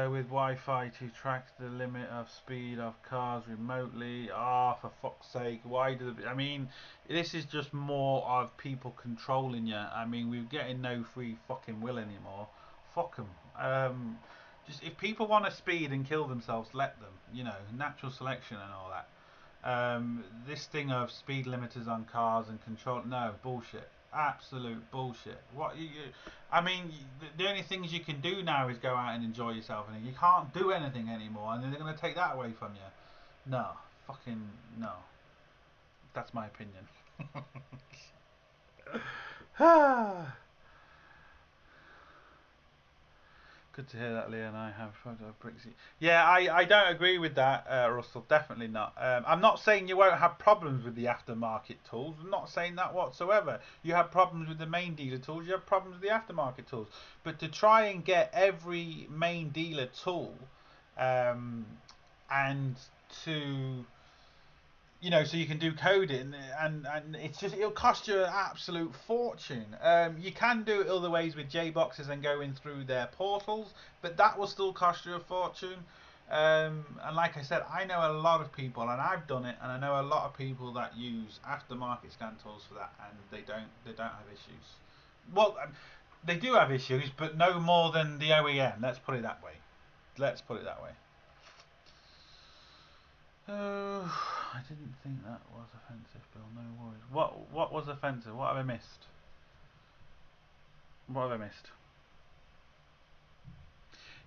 S1: with Wi-Fi to track the limit of speed of cars remotely? For fuck's sake, why do I mean, this is just more of people controlling you. I mean, we're getting no free fucking will anymore. Fuck them. Just if people want to speed and kill themselves, let them. You know, natural selection and all that. This thing of speed limiters on cars and control, no, bullshit. Absolute bullshit. I mean, the only things you can do now is go out and enjoy yourself, and you can't do anything anymore, and they're going to take that away from you. No, fucking no. That's my opinion. Good to hear that, Leon. I have photo of Brixie. Yeah, I don't agree with that, Russell. Definitely not. I'm not saying you won't have problems with the aftermarket tools. I'm not saying that whatsoever. You have problems with the main dealer tools. You have problems with the aftermarket tools. But to try and get every main dealer tool, and to so you can do coding, and it'll cost you an absolute fortune. You can do it other ways with JBoxes and going through their portals, but that will still cost you a fortune. And like I said, I know a lot of people, and I've done it, and I know a lot of people that use aftermarket scan tools for that, and they don't have issues. Well, they do have issues, but no more than the OEM. Let's put it that way. I didn't think that was offensive, Bill. No worries. What was offensive? What have I missed? What have I missed?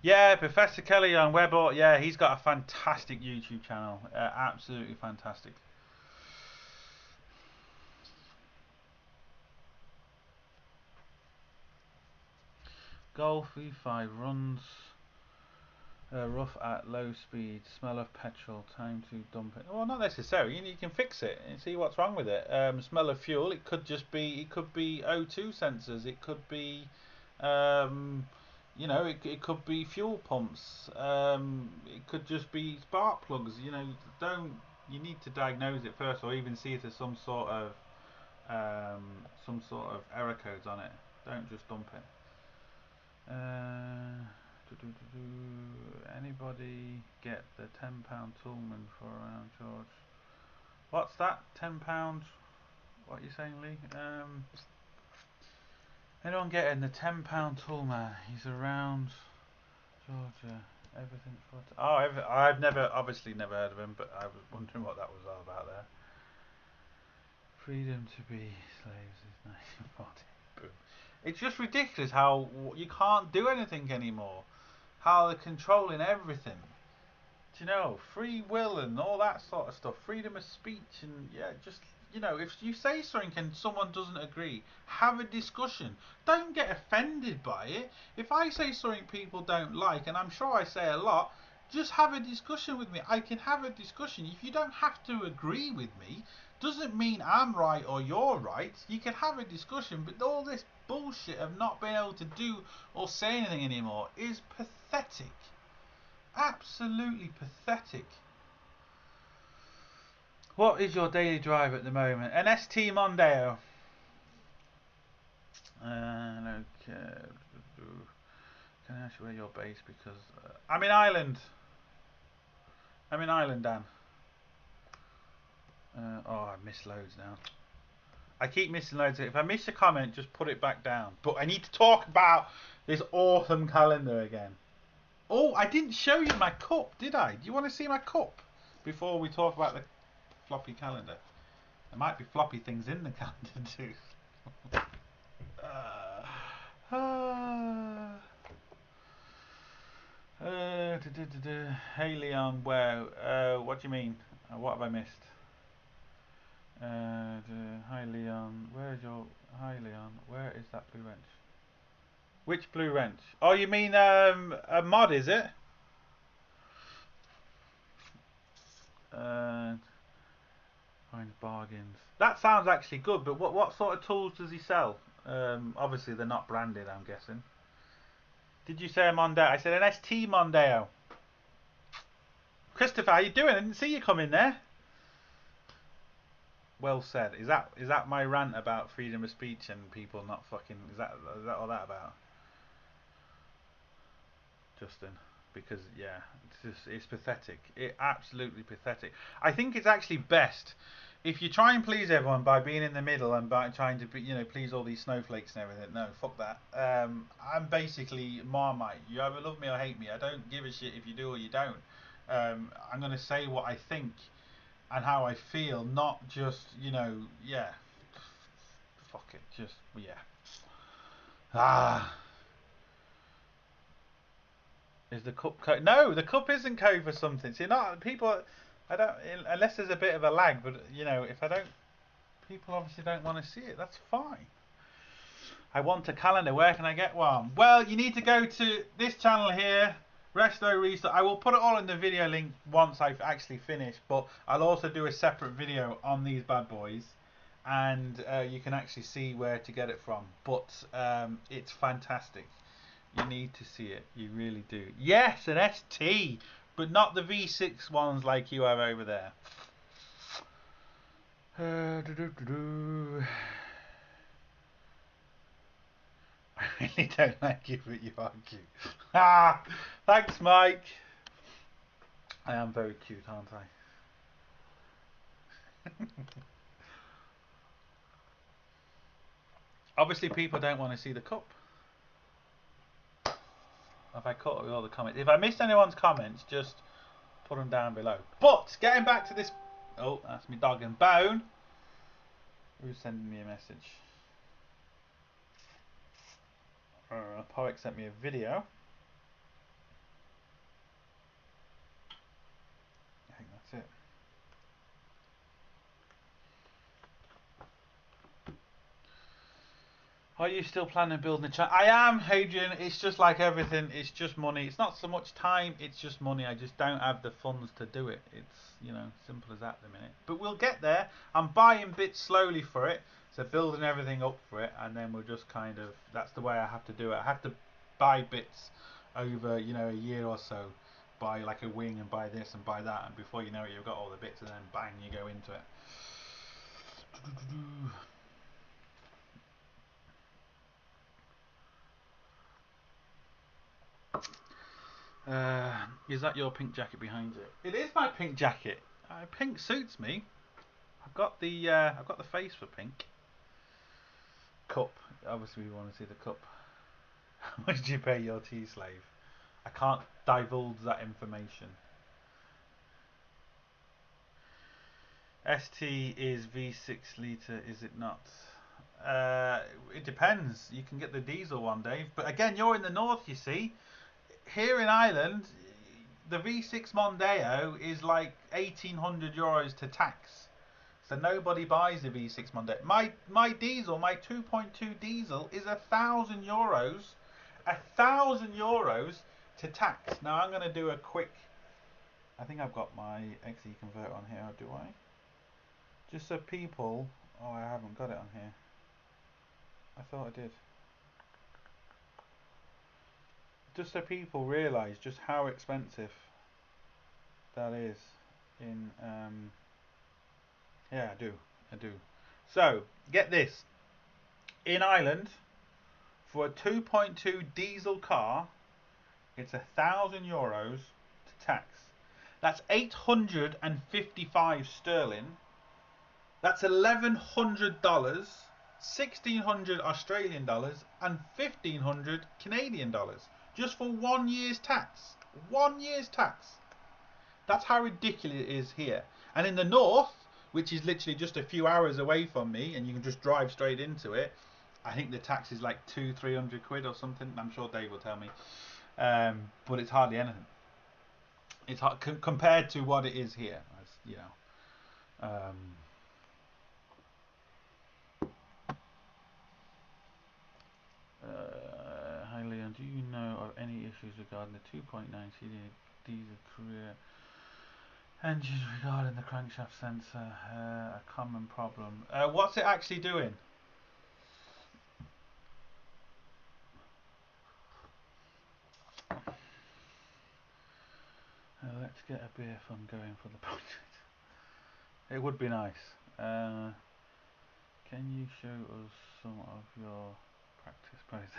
S1: Yeah, Professor Kelly on Webor. Yeah, he's got a fantastic YouTube channel. Absolutely fantastic. Golf V5 runs rough at low speed. Smell of petrol. Time to dump it. Well, not necessarily. You can fix it and see what's wrong with it. Smell of fuel. It could just be. It could be O2 sensors. It could be. You know, it could be fuel pumps. It could just be spark plugs. You know, you need to diagnose it first, or even see if there's some sort of error codes on it. Don't just dump it. Anybody get the £10 toolman for a round charge? What's that? £10? What are you saying, Lee? Anyone getting the £10 toolman? He's around Georgia. Everything for I've obviously never heard of him, but I was wondering what that was all about there. Freedom to be slaves is 1940. Boom. It's just ridiculous how you can't do anything anymore. How they're controlling everything. Do you know, free will and all that sort of stuff, freedom of speech, and yeah, just, you know, if you say something and someone doesn't agree, have a discussion. Don't get offended by it. If I say something people don't like, and I'm sure I say a lot, just have a discussion with me. I can have a discussion. If you don't have to agree with me, doesn't mean I'm right or you're right. You can have a discussion, but all this bullshit of not being able to do or say anything anymore is pathetic. Absolutely pathetic. What is your daily drive at the moment? An ST Mondeo. Okay. Can I ask you where you're based? Because I'm in Ireland. I'm in Ireland, Dan. Oh, I missed loads now. I keep missing loads. If I miss a comment, just put it back down. But I need to talk about this awesome calendar again. Oh, I didn't show you my cup, did I? Do you want to see my cup before we talk about the floppy calendar? There might be floppy things in the calendar too. Hey Leon, where? What do you mean? What have I missed? Hi Leon, where's your? Hi Leon, where is that blue wrench? Which blue wrench? Oh, you mean a mod, is it? Find bargains. That sounds actually good, but what sort of tools does he sell? Obviously they're not branded, I'm guessing. Did you say a Mondeo? I said an ST Mondeo. Christopher, how you doing? I didn't see you come in there. Well said. Is that my rant about freedom of speech and people not fucking? Is that all that about? Justin, because yeah, it's pathetic. It's absolutely pathetic. I think it's actually best if you try and please everyone by being in the middle and by trying to please all these snowflakes and everything. No, fuck that. I'm basically Marmite. You either love me or hate me. I don't give a shit if you do or you don't. I'm gonna say what I think and how I feel, not just yeah. Fuck it, just yeah. Is the cup code? No, the cup isn't code for something. See, not people. I don't unless there's a bit of a lag. But if I don't, people obviously don't want to see it. That's fine. I want a calendar. Where can I get one? Well, you need to go to this channel here, Resto Research. I will put it all in the video link once I've actually finished. But I'll also do a separate video on these bad boys, and you can actually see where to get it from. But it's fantastic. You need to see it. You really do. Yes, an ST, but not the V6 ones like you have over there. I really don't like you, but you are cute. Thanks, Mike. I am very cute, aren't I? Obviously, people don't want to see the cup. Have I caught up with all the comments? If I missed anyone's comments, just put them down below. But getting back to this Oh, that's me dog and bone. Who's sending me a message? Poek sent me a video. I think that's it. Are you still planning on building a channel? I am, Hadrian. It's just like everything. It's just money. It's not so much time. It's just money. I just don't have the funds to do it. It's, you know, simple as that at the minute. But we'll get there. I'm buying bits slowly for it. So building everything up for it. And then we'll just kind of, that's the way I have to do it. I have to buy bits over, you know, a year or so. Buy like a wing and buy this and buy that. And before you know it, you've got all the bits. And then bang, you go into it. Is that your pink jacket behind you? It is my pink jacket. Pink suits me. I've got the face for pink. Cup. Obviously, we want to see the cup. How much did you pay your tea slave? I can't divulge that information. ST is V6 litre, is it not? It depends. You can get the diesel one, Dave. But again, you're in the north, you see. Here in Ireland, the V6 Mondeo is like €1,800 to tax. So nobody buys the V6 Mondeo. My diesel, my 2.2 diesel is €1,000. €1,000 to tax. Now I'm going to do a quick. I think I've got my XE converter on here, do I? Just so people. Oh, I haven't got it on here. I thought I did. Just so people realise just how expensive that is in yeah, I do. So get this, in Ireland for a 2.2 diesel car it's €1,000 to tax. That's 855 sterling. That's $1,100, 1,600 Australian dollars, and 1,500 Canadian dollars. Just for 1 year's tax. 1 year's tax. That's how ridiculous it is here. And in the north, which is literally just a few hours away from me, and you can just drive straight into it, I think the tax is like 200-300 quid or something. I'm sure Dave will tell me. But it's hardly anything. It's hard, compared to what it is here. As, you know. Hi Leon, do you know of any issues regarding the 2.9 CD diesel career engine regarding the crankshaft sensor? A common problem. What's it actually doing? Let's get a beer fund going for the project. It would be nice. Can you show us some of your practice poses?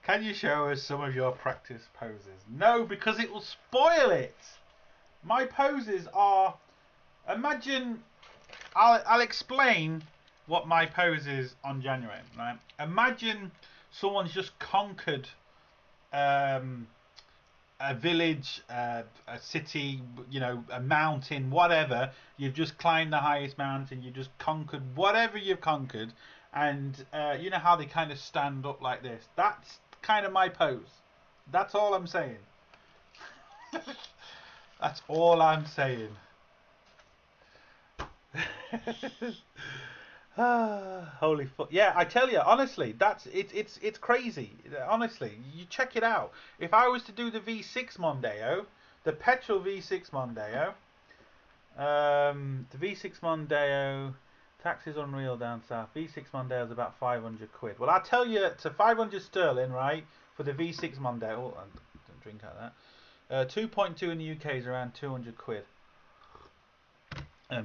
S1: Can you show us some of your practice poses? No, because it will spoil it. My poses are. Imagine. I'll explain what my pose is on January. Right? Imagine someone's just conquered a village, a city, you know, a mountain, whatever. You've just climbed the highest mountain. You just conquered whatever you've conquered, and you know how they kind of stand up like this. That's kind of my pose. That's all I'm saying. That's all I'm saying. Holy fuck! Yeah, I tell you honestly, it's crazy. Honestly, you check it out. If I was to do the V6 Mondeo, the petrol V6 Mondeo, the V6 Mondeo, tax is unreal down south. V6 Mondeo is about 500 quid. Well, I'll tell you, to 500 sterling, right, for the V6 Mondeo. Oh, I don't drink out of that. 2.2 in the UK is around 200 quid.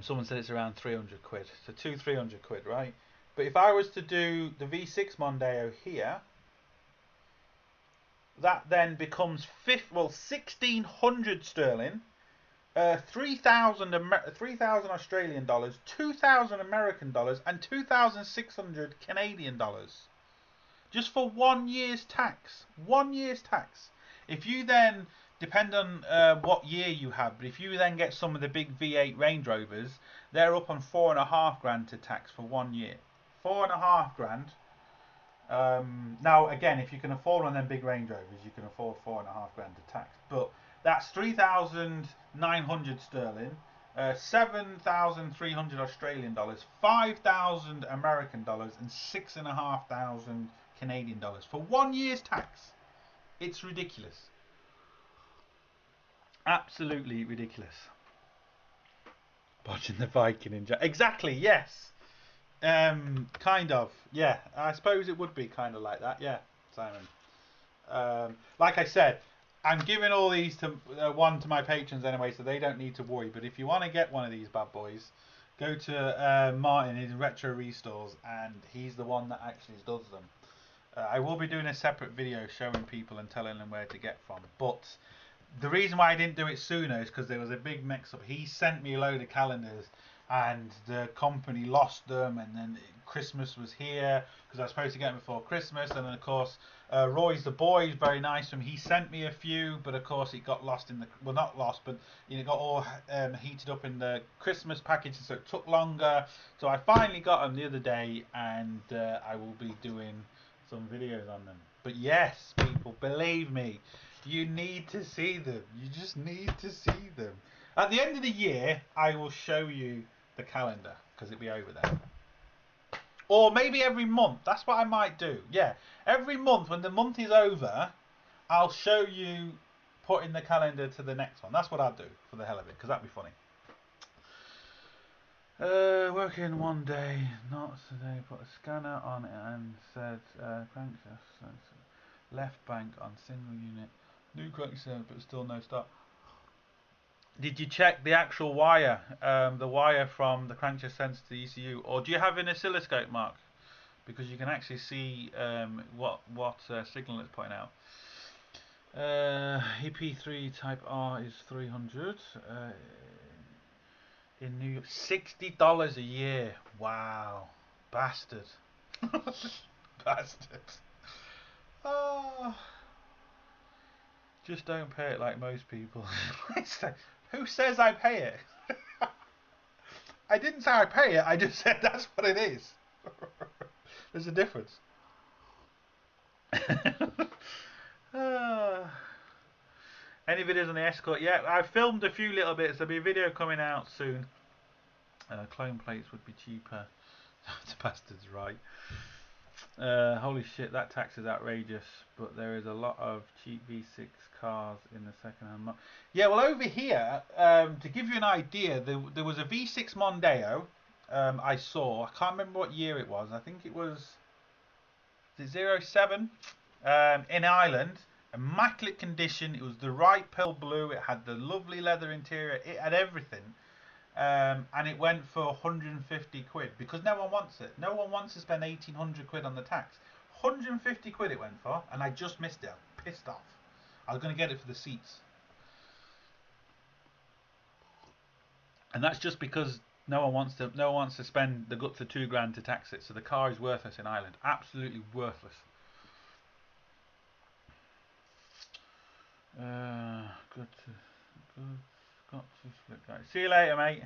S1: Someone said it's around 300 quid. So 200-300 quid, right? But if I was to do the V6 Mondeo here, that then becomes 1,600 sterling, 3,000 Australian dollars, 2,000 American dollars, and 2,600 Canadian dollars. Just for 1 year's tax. 1 year's tax. If you then depend on what year you have, but if you then get some of the big V8 Range Rovers, they're up on 4.5 grand to tax for 1 year. 4.5 grand. Now again, if you can afford one of them big Range Rovers, you can afford 4.5 grand to tax. But that's 3,900 sterling, 7,300 Australian dollars, 5,000 American dollars, and 6,500 Canadian dollars for 1 year's tax. It's ridiculous. Absolutely ridiculous. Bodging the Viking in exactly, yes. Kind of, yeah. I suppose it would be kind of like that, yeah, Simon. Like I said, I'm giving all these to one to my patrons anyway, so they don't need to worry. But if you want to get one of these bad boys, go to Martin, his Retro Restores, and he's the one that actually does them. I will be doing a separate video showing people and telling them where to get from. But the reason why I didn't do it sooner is because there was a big mix-up. He sent me a load of calendars, and the company lost them, and then Christmas was here because I was supposed to get them before Christmas, and then of course Roy's the boy, very nice from him. He sent me a few, but of course it got lost in the, well, not lost, but it got all heated up in the Christmas package, so it took longer. So I finally got them the other day, and I will be doing some videos on them. But yes, people, believe me, you need to see them. You just need to see them. At the end of the year, I will show you the calendar because it'll be over there. Or maybe every month. That's what I might do. Yeah, every month when the month is over, I'll show you putting the calendar to the next one. That's what I'll do for the hell of it, because that'd be funny. Working one day, not today. Put a scanner on it and said crankshaft left bank on single unit. New crankshaft, but still no start. Did you check the actual wire, the wire from the crankshaft sensor to the ECU, or do you have an oscilloscope, Mark? Because you can actually see what signal it's putting out. EP3 Type R is 300. In New York, $60 a year. Wow, bastard, bastard. Oh, just don't pay it like most people. Who says I pay it? I didn't say I pay it. I just said that's what it is. There's a difference. Any videos on the Escort? Yeah, I filmed a few little bits. There'll be a video coming out soon. Clone plates would be cheaper. The bastard's right. Holy shit, that tax is outrageous. But there is a lot of cheap V6 cars in the second-hand market. Yeah, well, over here, to give you an idea, there was a V6 Mondeo I saw. I can't remember what year it was. I think it was 07 in Ireland. Immaculate condition. It was the right pearl blue. It had the lovely leather interior. It had everything. And it went for 150 quid because no one wants it. No one wants to spend 1,800 quid on the tax. 150 quid it went for, and I just missed it. I'm pissed off. I was going to get it for the seats. And that's just because no one wants to spend the guts of £2 to tax it. So the car is worthless in Ireland. Absolutely worthless. Got to flip that. See you later, mate.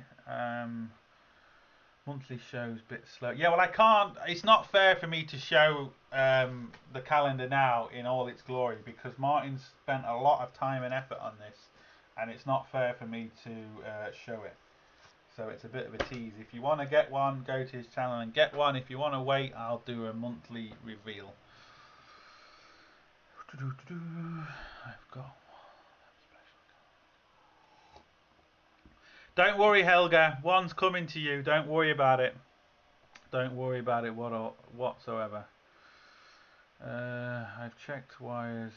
S1: Monthly shows a bit slow. Yeah, well, I can't. It's not fair for me to show the calendar now in all its glory because Martin's spent a lot of time and effort on this, and it's not fair for me to show it. So it's a bit of a tease. If you want to get one, go to his channel and get one. If you want to wait, I'll do a monthly reveal. I've got one. Don't worry, Helga. One's coming to you. Don't worry about it. Don't worry about it whatsoever. I've checked wires.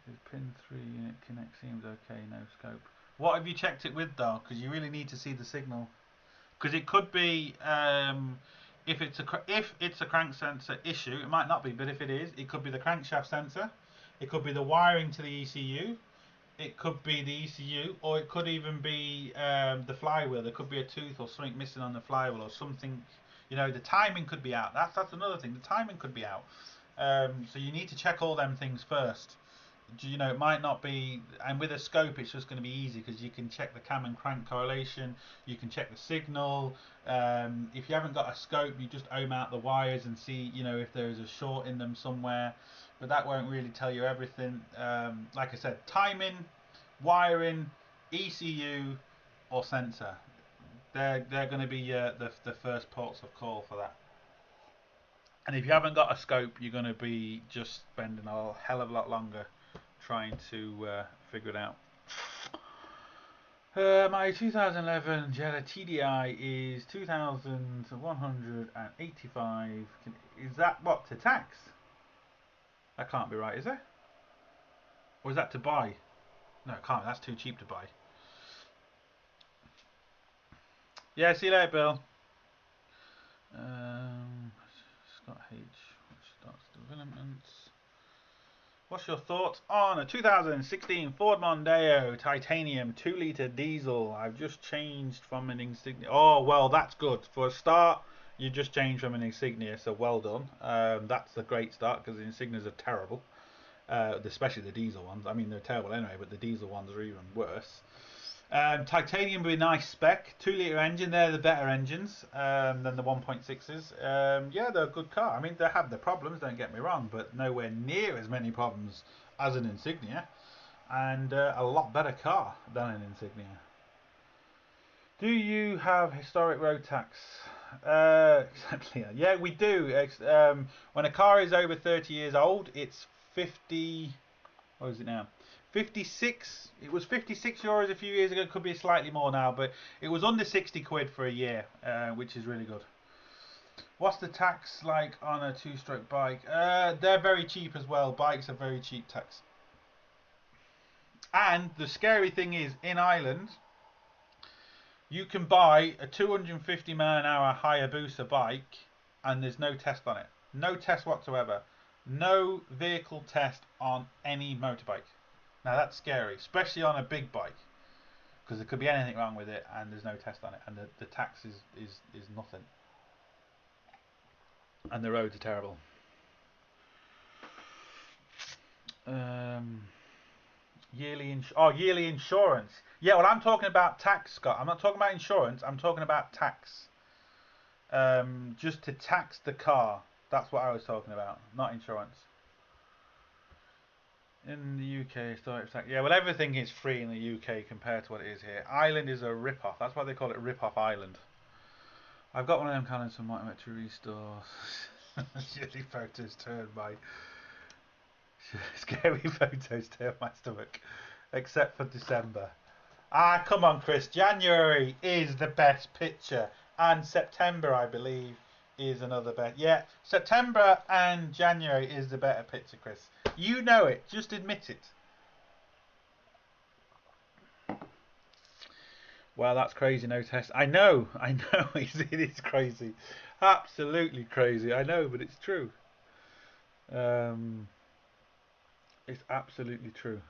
S1: Is pin 3 unit connect seems okay. No scope. What have you checked it with though? Because you really need to see the signal. Because it could be if it's a crank sensor issue. It might not be, but if it is, it could be the crankshaft sensor. It could be the wiring to the ECU. It could be the ECU, or it could even be the flywheel. There could be a tooth or something missing on the flywheel, or something. You know, the timing could be out. That's another thing. The timing could be out. So you need to check all them things first. you know, it might not be, and with a scope it's just going to be easy because you can check the cam and crank correlation, you can check the signal. If you haven't got a scope, you just ohm out the wires and see, you know, if there is a short in them somewhere, but that won't really tell you everything. Like I said, timing, wiring, ECU or sensor, they're going to be the first ports of call for that. And if you haven't got a scope, you're going to be just spending a hell of a lot longer trying to figure it out. My 2011 Jetta TDI is 2,185. Is that what, to tax? That can't be right, is it? Or is that to buy? No, it can't. That's too cheap to buy. Yeah, see you later, Bill. Scott H. Starts developments. What's your thoughts on a 2016 Ford Mondeo titanium 2-litre diesel? I've just changed from an Insignia. Oh, well, that's good. For a start, you just changed from an Insignia, so well done. That's a great start because the Insignias are terrible, especially the diesel ones. I mean, they're terrible anyway, but the diesel ones are even worse. Titanium would be a nice spec. 2-litre engine, they're the better engines than the 1.6s. Yeah, they're a good car. I mean, they have their problems, don't get me wrong, but nowhere near as many problems as an Insignia. And a lot better car than an Insignia. Do you have historic road tax? Exactly. Yeah, we do. When a car is over 30 years old, it's 50... What is it now? 56. It was 56 euros a few years ago. Could be slightly more now, but it was under 60 quid for a year, which is really good. What's the tax like on a 2-stroke bike? They're very cheap as well. Bikes are very cheap tax. And the scary thing is, in Ireland, you can buy a 250 mile/hour Hayabusa bike, and there's no test on it. No test whatsoever. No vehicle test on any motorbike. Now that's scary, especially on a big bike, because there could be anything wrong with it and there's no test on it, and the tax is nothing, and the roads are terrible. Yearly insurance. Yeah, well, I'm talking about tax, Scott. I'm not talking about insurance. I'm talking about tax. Just to tax the car. That's what I was talking about, not insurance. In the UK, historic tax. Yeah, well, everything is free in the UK compared to what it is here. Ireland is a rip-off. That's why they call it Rip-Off Island. I've got one of them calendars from Micrometric Restore. Shitty photos turn my... Scary photos turn my stomach. Except for December. Ah, come on, Chris. January is the best picture. And September, I believe, is another better. Yeah, September and January is the better picture, Chris. You know it. Just admit it. Well, that's crazy. No test. I know. It is crazy. Absolutely crazy. I know, but it's true. It's absolutely true.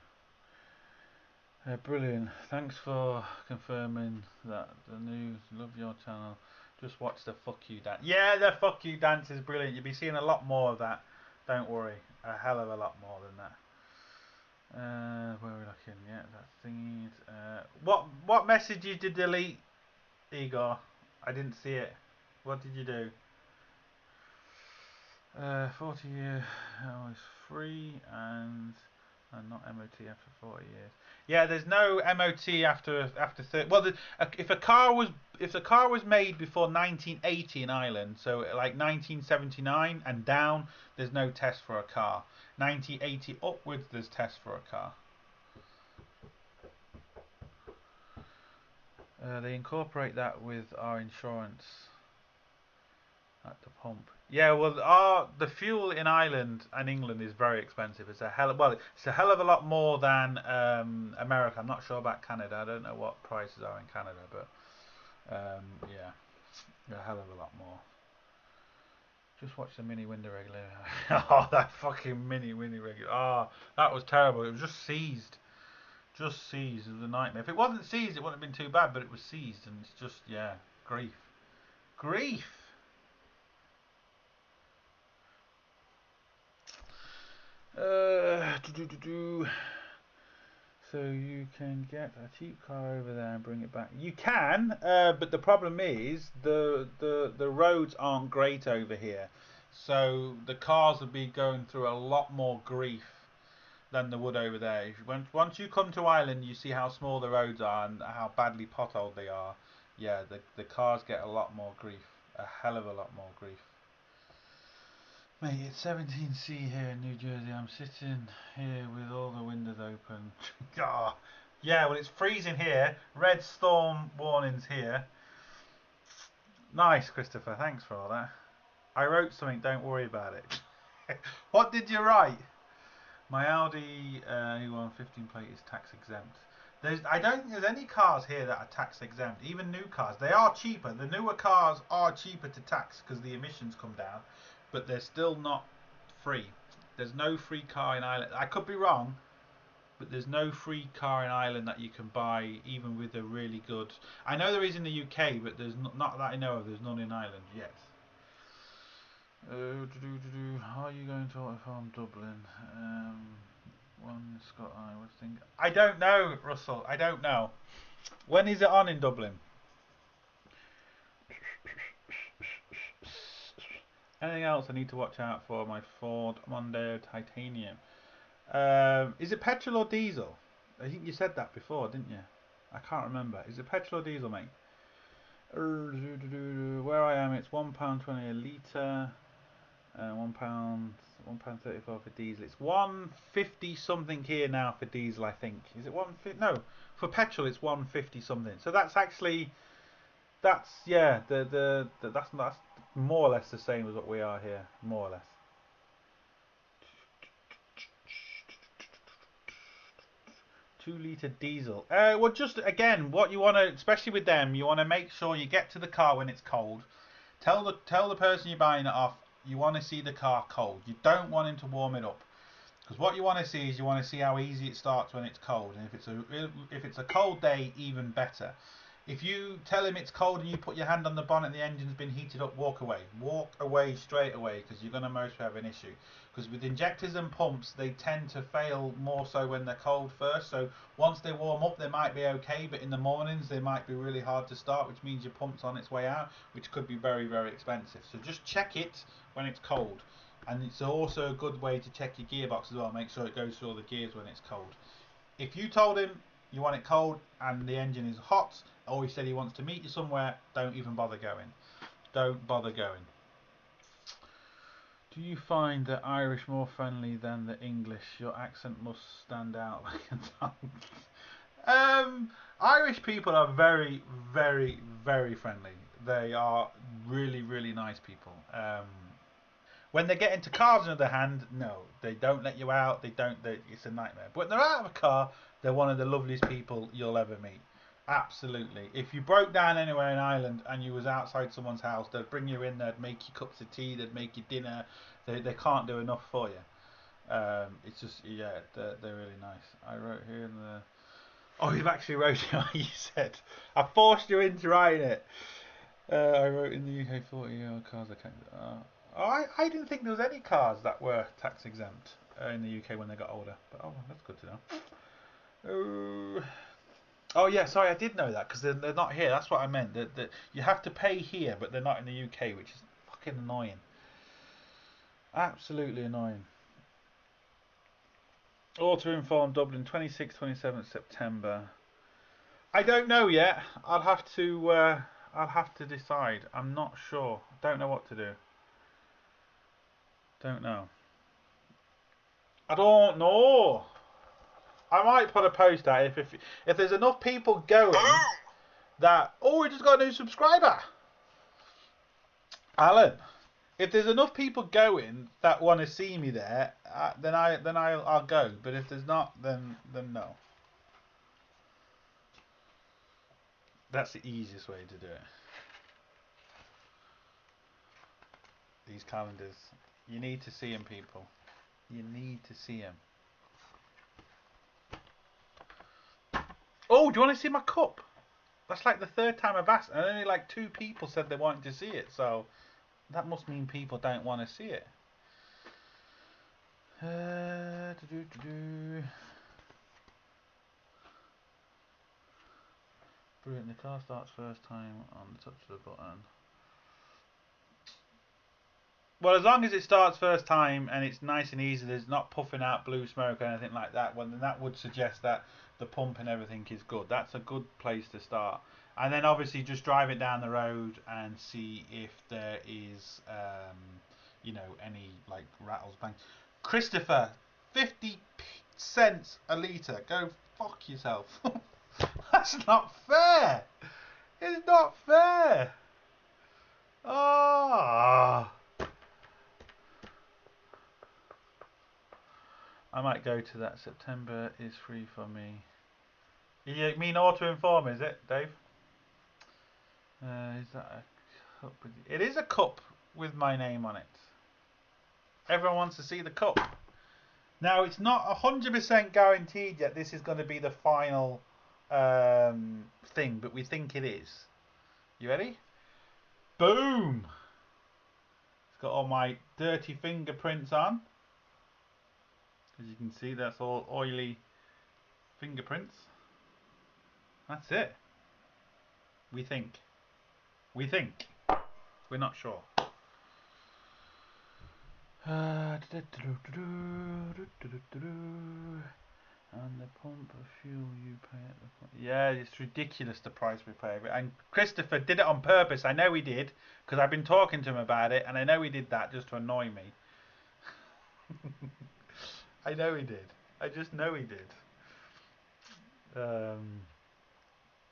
S1: Brilliant. Thanks for confirming that. The news. Love your channel. Just watch the fuck you dance. Yeah, the fuck you dance is brilliant. You'll be seeing a lot more of that. Don't worry. A hell of a lot more than that. Where are we looking? Yeah, that thingy. What message did you delete, Igor? I didn't see it. What did you do? 40 years hours free and not MOT after 40 years. Yeah, there's no MOT after 30. Well, if a car was made before 1980 in Ireland, so like 1979 and down, there's no test for a car. 1980 upwards, there's tests for a car. They incorporate that with our insurance at the pump. Yeah, well, the fuel in Ireland and England is very expensive. It's a hell of a lot more than America. I'm not sure about Canada. I don't know what prices are in Canada, but yeah, a hell of a lot more. Just watch the mini window regulator. Oh, that fucking mini regulator. Oh, that was terrible. It was just seized. Just seized. It was a nightmare. If it wasn't seized, it wouldn't have been too bad, but it was seized, and it's just, yeah, grief. So you can get a cheap car over there and bring it back. You can, but the problem is the roads aren't great over here. So the cars will be going through a lot more grief than they would over there. Once you come to Ireland, you see how small the roads are and how badly potholed they are. Yeah, the cars get a lot more grief, a hell of a lot more grief. Mate, it's 17C here in New Jersey. I'm sitting here with all the windows open. Ah, yeah, well, it's freezing here. Red storm warnings here. Nice, Christopher. Thanks for all that. I wrote something. Don't worry about it. What did you write? My Audi E115 plate is tax exempt. I don't think there's any cars here that are tax exempt. Even new cars, they are cheaper. The newer cars are cheaper to tax because the emissions come down, but they're still not free. There's no free car in Ireland. I could be wrong, but there's no free car in Ireland that you can buy, even with a really good. I know there is in the UK, but there's not that I know of. There's none in Ireland yet. How are you going to Autofarm Dublin? One Scott I was thinking. I don't know, Russell. I don't know. When is it on in Dublin? Anything else I need to watch out for? My Ford Mondeo Titanium. Is it petrol or diesel? I think you said that before, didn't you? I can't remember. Is it petrol or diesel, mate? Where I am, it's £1.20 a litre. £1.34 for diesel. It's 150 something here now for diesel, I think. Is it 150? No, for petrol it's 150 something. So that's actually that's more or less the same as what we are here, more or less. 2 litre diesel. Well, just again, what you want to, especially with them, you want to make sure you get to the car when it's cold. Tell the person you're buying it off you want to see the car cold. You don't want him to warm it up, because what you want to see is you want to see how easy it starts when it's cold. And if it's a cold day, even better. If you tell him it's cold and you put your hand on the bonnet and the engine's been heated up, walk away straight away, because you're going to most have an issue. Because with injectors and pumps, they tend to fail more so when they're cold first. So once they warm up, they might be okay, but in the mornings they might be really hard to start, which means your pump's on its way out, which could be very, very expensive. So just check it when it's cold. And it's also a good way to check your gearbox as well. Make sure it goes through all the gears when it's cold. If you told him you want it cold and the engine is hot, or he said he wants to meet you somewhere, don't even bother going. Don't bother going. Do you find the Irish more friendly than the English? Your accent must stand out like a tongue. Irish people are very, very, very friendly. They are really, really nice people. When they get into cars, on the other hand, no, they don't let you out. It's a nightmare. But when they're out of a car, they're one of the loveliest people you'll ever meet. Absolutely. If you broke down anywhere in Ireland and you was outside someone's house, they'd bring you in, they'd make you cups of tea, they'd make you dinner. They can't do enough for you. It's just, yeah, they're really nice. I wrote here in the... Oh, you've actually wrote it what you said. I forced you into writing it. I wrote in the UK 40-year-old cars I can't... I didn't think there was any cars that were tax exempt in the UK when they got older. But that's good to know. Oh yeah, sorry, I did know that, because they're not here. That's what I meant. That you have to pay here, but they're not in the UK, which is fucking annoying. Absolutely annoying. Auto Inform Dublin, 26th, 27th September. I don't know yet. I'll have to decide. I'm not sure. Don't know what to do. Don't know. I don't know. I might put a post out if there's enough people going that. Oh, we just got a new subscriber, Alan. If there's enough people going that want to see me there, then I'll go. But if there's not, then no. That's the easiest way to do it. These calendars, you need to see them, people. You need to see them. Oh, do you want to see my cup? That's like the third time I've asked, and only like 2 people said they wanted to see it. So that must mean people don't want to see it. Brilliant, the car starts first time on the touch of the button. Well, as long as it starts first time and it's nice and easy, there's not puffing out blue smoke or anything like that, well, then that would suggest that the pump and everything is good. That's a good place to start. And then obviously just drive it down the road and see if there is, you know, any like rattles, bangs. Christopher, 50 cents a litre. Go fuck yourself. That's not fair. It's not fair. Oh. I might go to that. September is free for me. You mean auto-inform, is it, Dave? Is that a cup? It is a cup with my name on it. Everyone wants to see the cup. Now, it's not 100% guaranteed yet this is going to be the final thing, but we think it is. You ready? Boom! It's got all my dirty fingerprints on. As you can see, that's all oily fingerprints. That's it. We think. We think. We're not sure. And the pump of fuel you pay at the pump. Yeah, it's ridiculous the price we pay. And Christopher did it on purpose. I know he did, because I've been talking to him about it, and I know he did that just to annoy me. I know he did. I just know he did.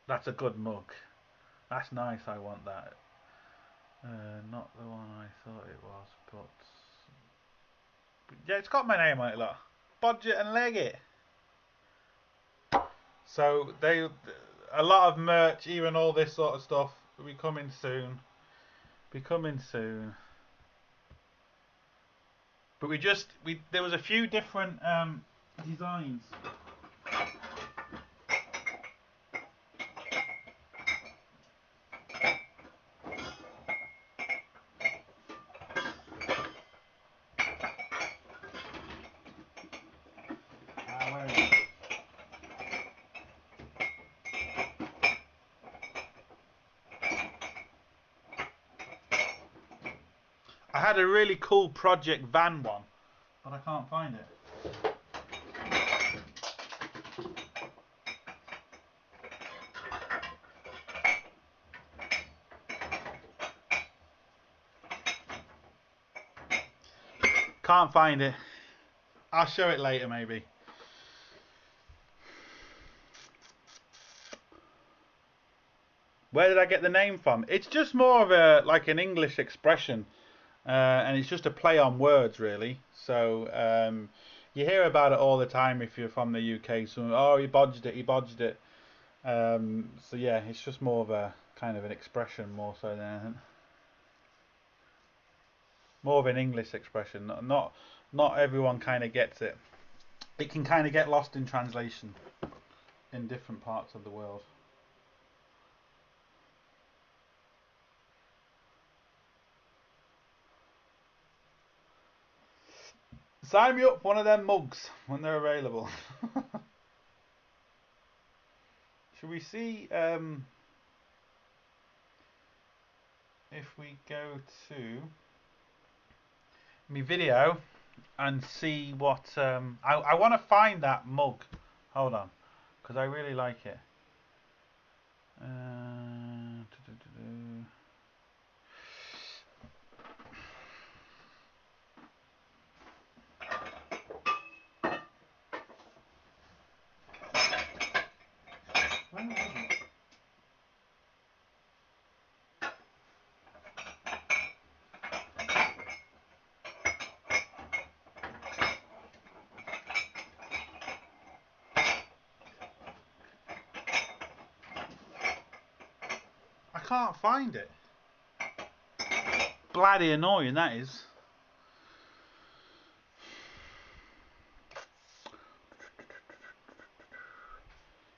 S1: That's a good mug. That's nice. I want that. Not the one I thought it was, but yeah, it's got my name on it. Look, Bodgit and Leggit. So a lot of merch, even all this sort of stuff, will be coming soon. But there was a few different designs. I had a really cool Project Van one, but I can't find it. Can't find it. I'll show it later maybe. Where did I get the name from? It's just more of a like an English expression, and it's just a play on words really. So you hear about it all the time if you're from the UK. So oh, he bodged it. So yeah, it's just more of a kind of an expression more so than anything. More of an English expression. Not everyone kind of gets it. It can kind of get lost in translation in different parts of the world. Sign me up for one of them mugs when they're available. Should we see if we go to my video and see what I want to find that mug. Hold on, because I really like it. I can't find it. Bloody annoying that is.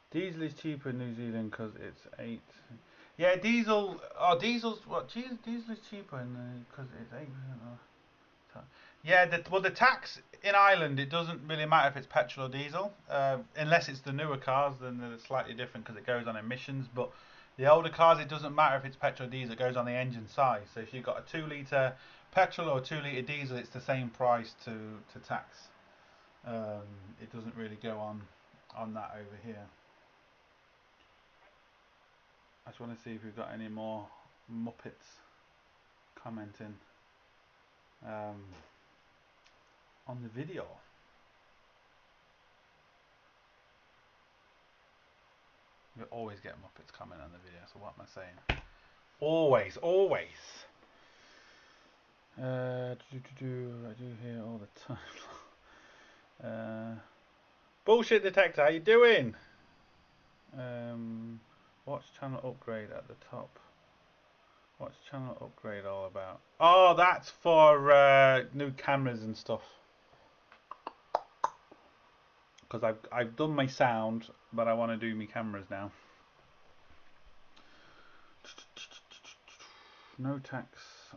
S1: Diesel is cheaper in New Zealand because it's 8. Yeah, diesel. Oh, diesel's what? Diesel is cheaper because it's 8%. Yeah, well, the tax in Ireland, it doesn't really matter if it's petrol or diesel, unless it's the newer cars, then it's slightly different because it goes on emissions. But the older cars, it doesn't matter if it's petrol or diesel, it goes on the engine size. So if you've got a 2 litre petrol or 2 litre diesel, it's the same price to tax. Um, it doesn't really go on that over here. I just want to see if we've got any more Muppets commenting um, on the video. We always get Muppets comment on the video, so what am I saying? Always, always. I do hear all the time. Bullshit detector, how you doing? Watch channel upgrade at the top. What's channel upgrade all about? Oh, that's for new cameras and stuff. Because I've done my sound, but I want to do my cameras now. No tax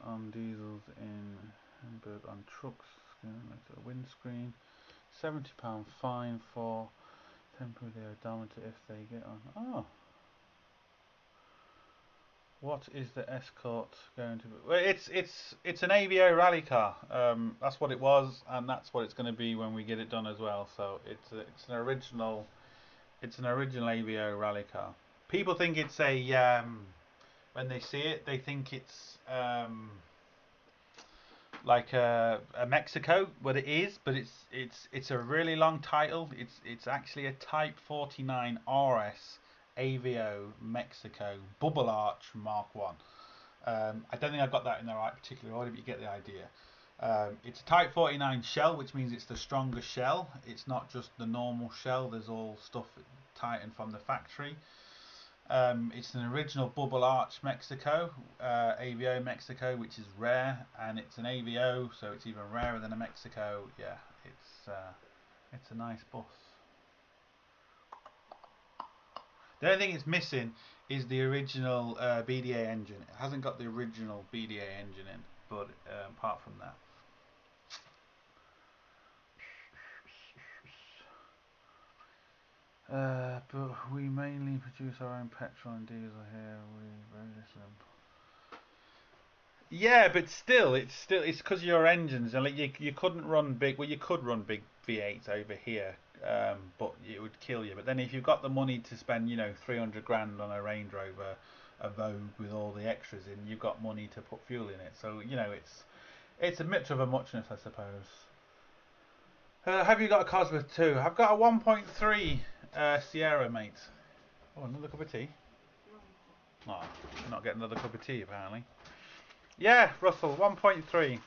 S1: on diesels in Hamburg on trucks. Windscreen. £70 fine for temporary odometer if they get on. Oh. What is the Escort going to be? Well, it's an AVO rally car. That's what it was, and that's what it's going to be when we get it done as well. So it's an original AVO rally car. People think it's a when they see it, they think it's like a Mexico, what it is, but it's a really long title. It's actually a Type 49 RS AVO Mexico Bubble Arch Mark 1. I don't think I got that in the right particular order, but you get the idea. It's a Type 49 shell, which means it's the strongest shell. It's not just the normal shell. There's all stuff tightened from the factory. It's an original Bubble Arch Mexico, AVO Mexico, which is rare, and it's an AVO, so it's even rarer than a Mexico. Yeah, it's a nice bus. The only thing it's missing is the original BDA engine. It hasn't got the original BDA engine in, but apart from that. But we mainly produce our own petrol and diesel here. We very little. Yeah, but still, it's because of your engines. And like you couldn't run big. Well, you could run big V8s over here, but it would kill you. But then if you've got the money to spend, 300 grand on a Range Rover, a Vogue with all the extras in, you've got money to put fuel in it. So it's a bit of a muchness, I suppose. Have you got a Cosworth too? I've got a 1.3 Sierra, mate. Oh, another cup of tea? Oh, I'm not getting another cup of tea, apparently. Yeah, Russell, 1.3.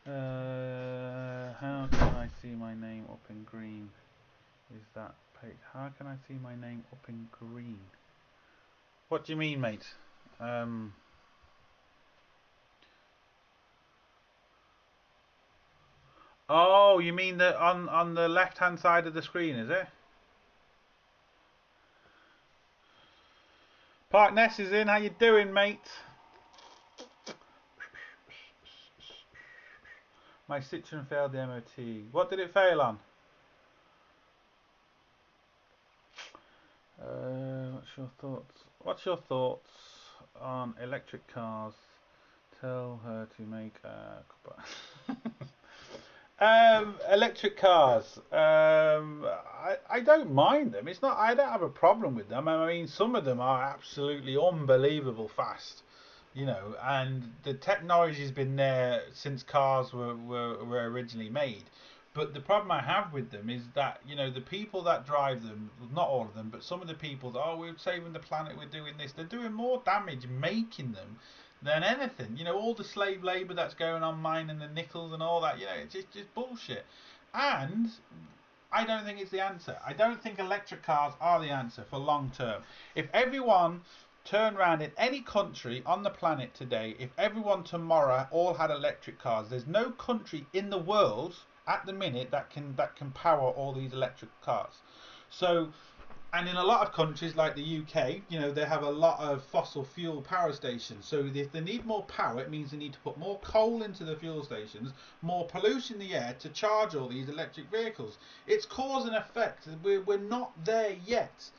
S1: How can I see my name up in green? Is that page? How can I see my name up in green? What do you mean, mate? Oh, you mean that on the left hand side of the screen, is it? Park Ness is in. How you doing, mate? My Citroen failed the MOT. What did it fail on? What's your thoughts? What's your thoughts on electric cars? Tell her to make a electric cars. I don't mind them. It's not. I don't have a problem with them. I mean, some of them are absolutely unbelievable fast. And the technology's been there since cars were originally made. But the problem I have with them is that, the people that drive them, not all of them, but some of the people that, we're saving the planet, we're doing this, they're doing more damage making them than anything. All the slave labour that's going on mining the nickels and all that, it's just bullshit. And I don't think it's the answer. I don't think electric cars are the answer for long term. If everyone turn around in any country on the planet today, if everyone tomorrow all had electric cars, there's no country in the world at the minute that can power all these electric cars. So And in a lot of countries like the UK, they have a lot of fossil fuel power stations. So if they need more power, it means they need to put more coal into the fuel stations, more pollution in the air to charge all these electric vehicles. It's cause and effect. We're not there yet.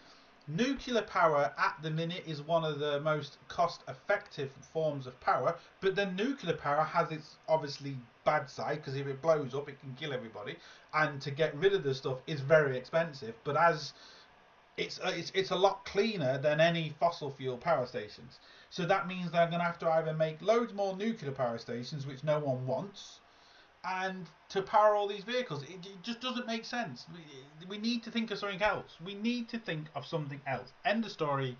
S1: Nuclear power at the minute is one of the most cost effective forms of power, but then nuclear power has its obviously bad side, because if it blows up it can kill everybody, and to get rid of the stuff is very expensive. But as it's a lot cleaner than any fossil fuel power stations. So that means they're going to have to either make loads more nuclear power stations, which no one wants, and to power all these vehicles. It just doesn't make sense. We need to think of something else. We need to think of something else. End of story.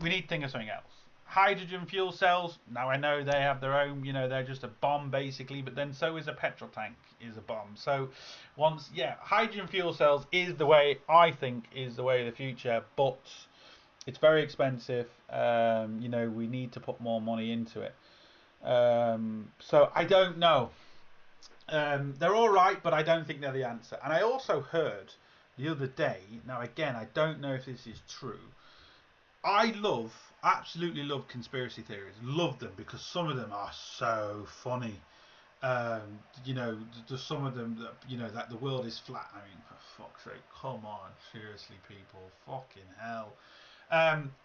S1: We need to think of something else. Hydrogen fuel cells, now I know they have their own, they're just a bomb basically, but then so is a petrol tank is a bomb. So hydrogen fuel cells is the way, I think, is the way of the future, but it's very expensive. We need to put more money into it. So I don't know. They're all right, but I don't think they're the answer. And I also heard the other day, now again, I don't know if this is true. I absolutely love conspiracy theories. Love them because some of them are so funny. There's some of them that, that the world is flat. I mean, for fuck's sake, come on, seriously, people, fucking hell.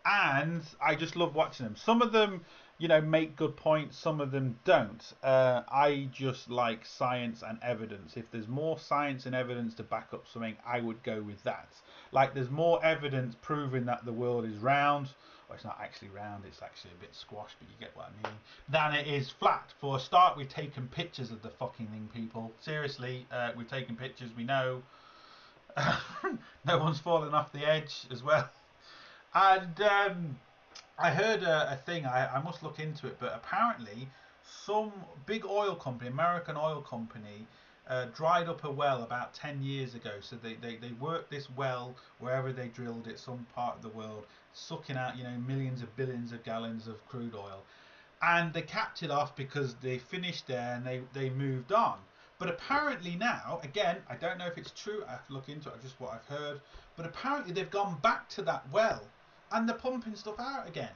S1: And I just love watching them. Some of them, make good points. Some of them don't. I just like science and evidence. If there's more science and evidence to back up something, I would go with that. Like, there's more evidence proving that the world is round. Well, it's not actually round, it's actually a bit squashed, but you get what I mean. Than it is flat. For a start, we've taken pictures of the fucking thing, people. Seriously, we've taken pictures, we know. No one's fallen off the edge as well. And I heard a thing, I must look into it, but apparently some big oil company, American oil company, dried up a well about 10 years ago. So they worked this well wherever they drilled it, some part of the world, sucking out millions of billions of gallons of crude oil. And they capped it off because they finished there and they moved on. But apparently now, again, I don't know if it's true, I have to look into it, just what I've heard, but apparently they've gone back to that well and they're pumping stuff out again.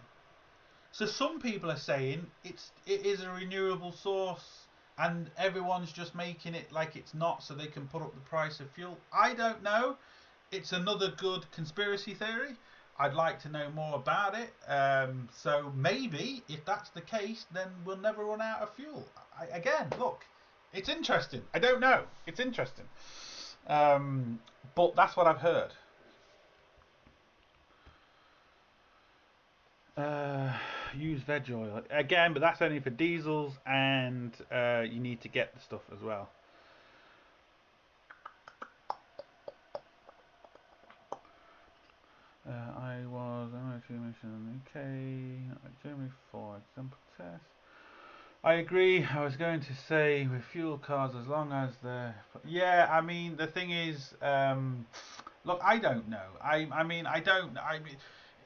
S1: So some people are saying it is a renewable source and everyone's just making it like it's not so they can put up the price of fuel. I don't know. It's another good conspiracy theory. I'd like to know more about it. So maybe if that's the case, then we'll never run out of fuel. Again, look, it's interesting. I don't know. It's interesting. But that's what I've heard. Use veg oil again, but that's only for diesels, and you need to get the stuff as well. I was mentioned UK, Germany for example test. I agree. I was going to say with fuel cars, as long as yeah. I mean, the thing is, look, I don't know. I mean,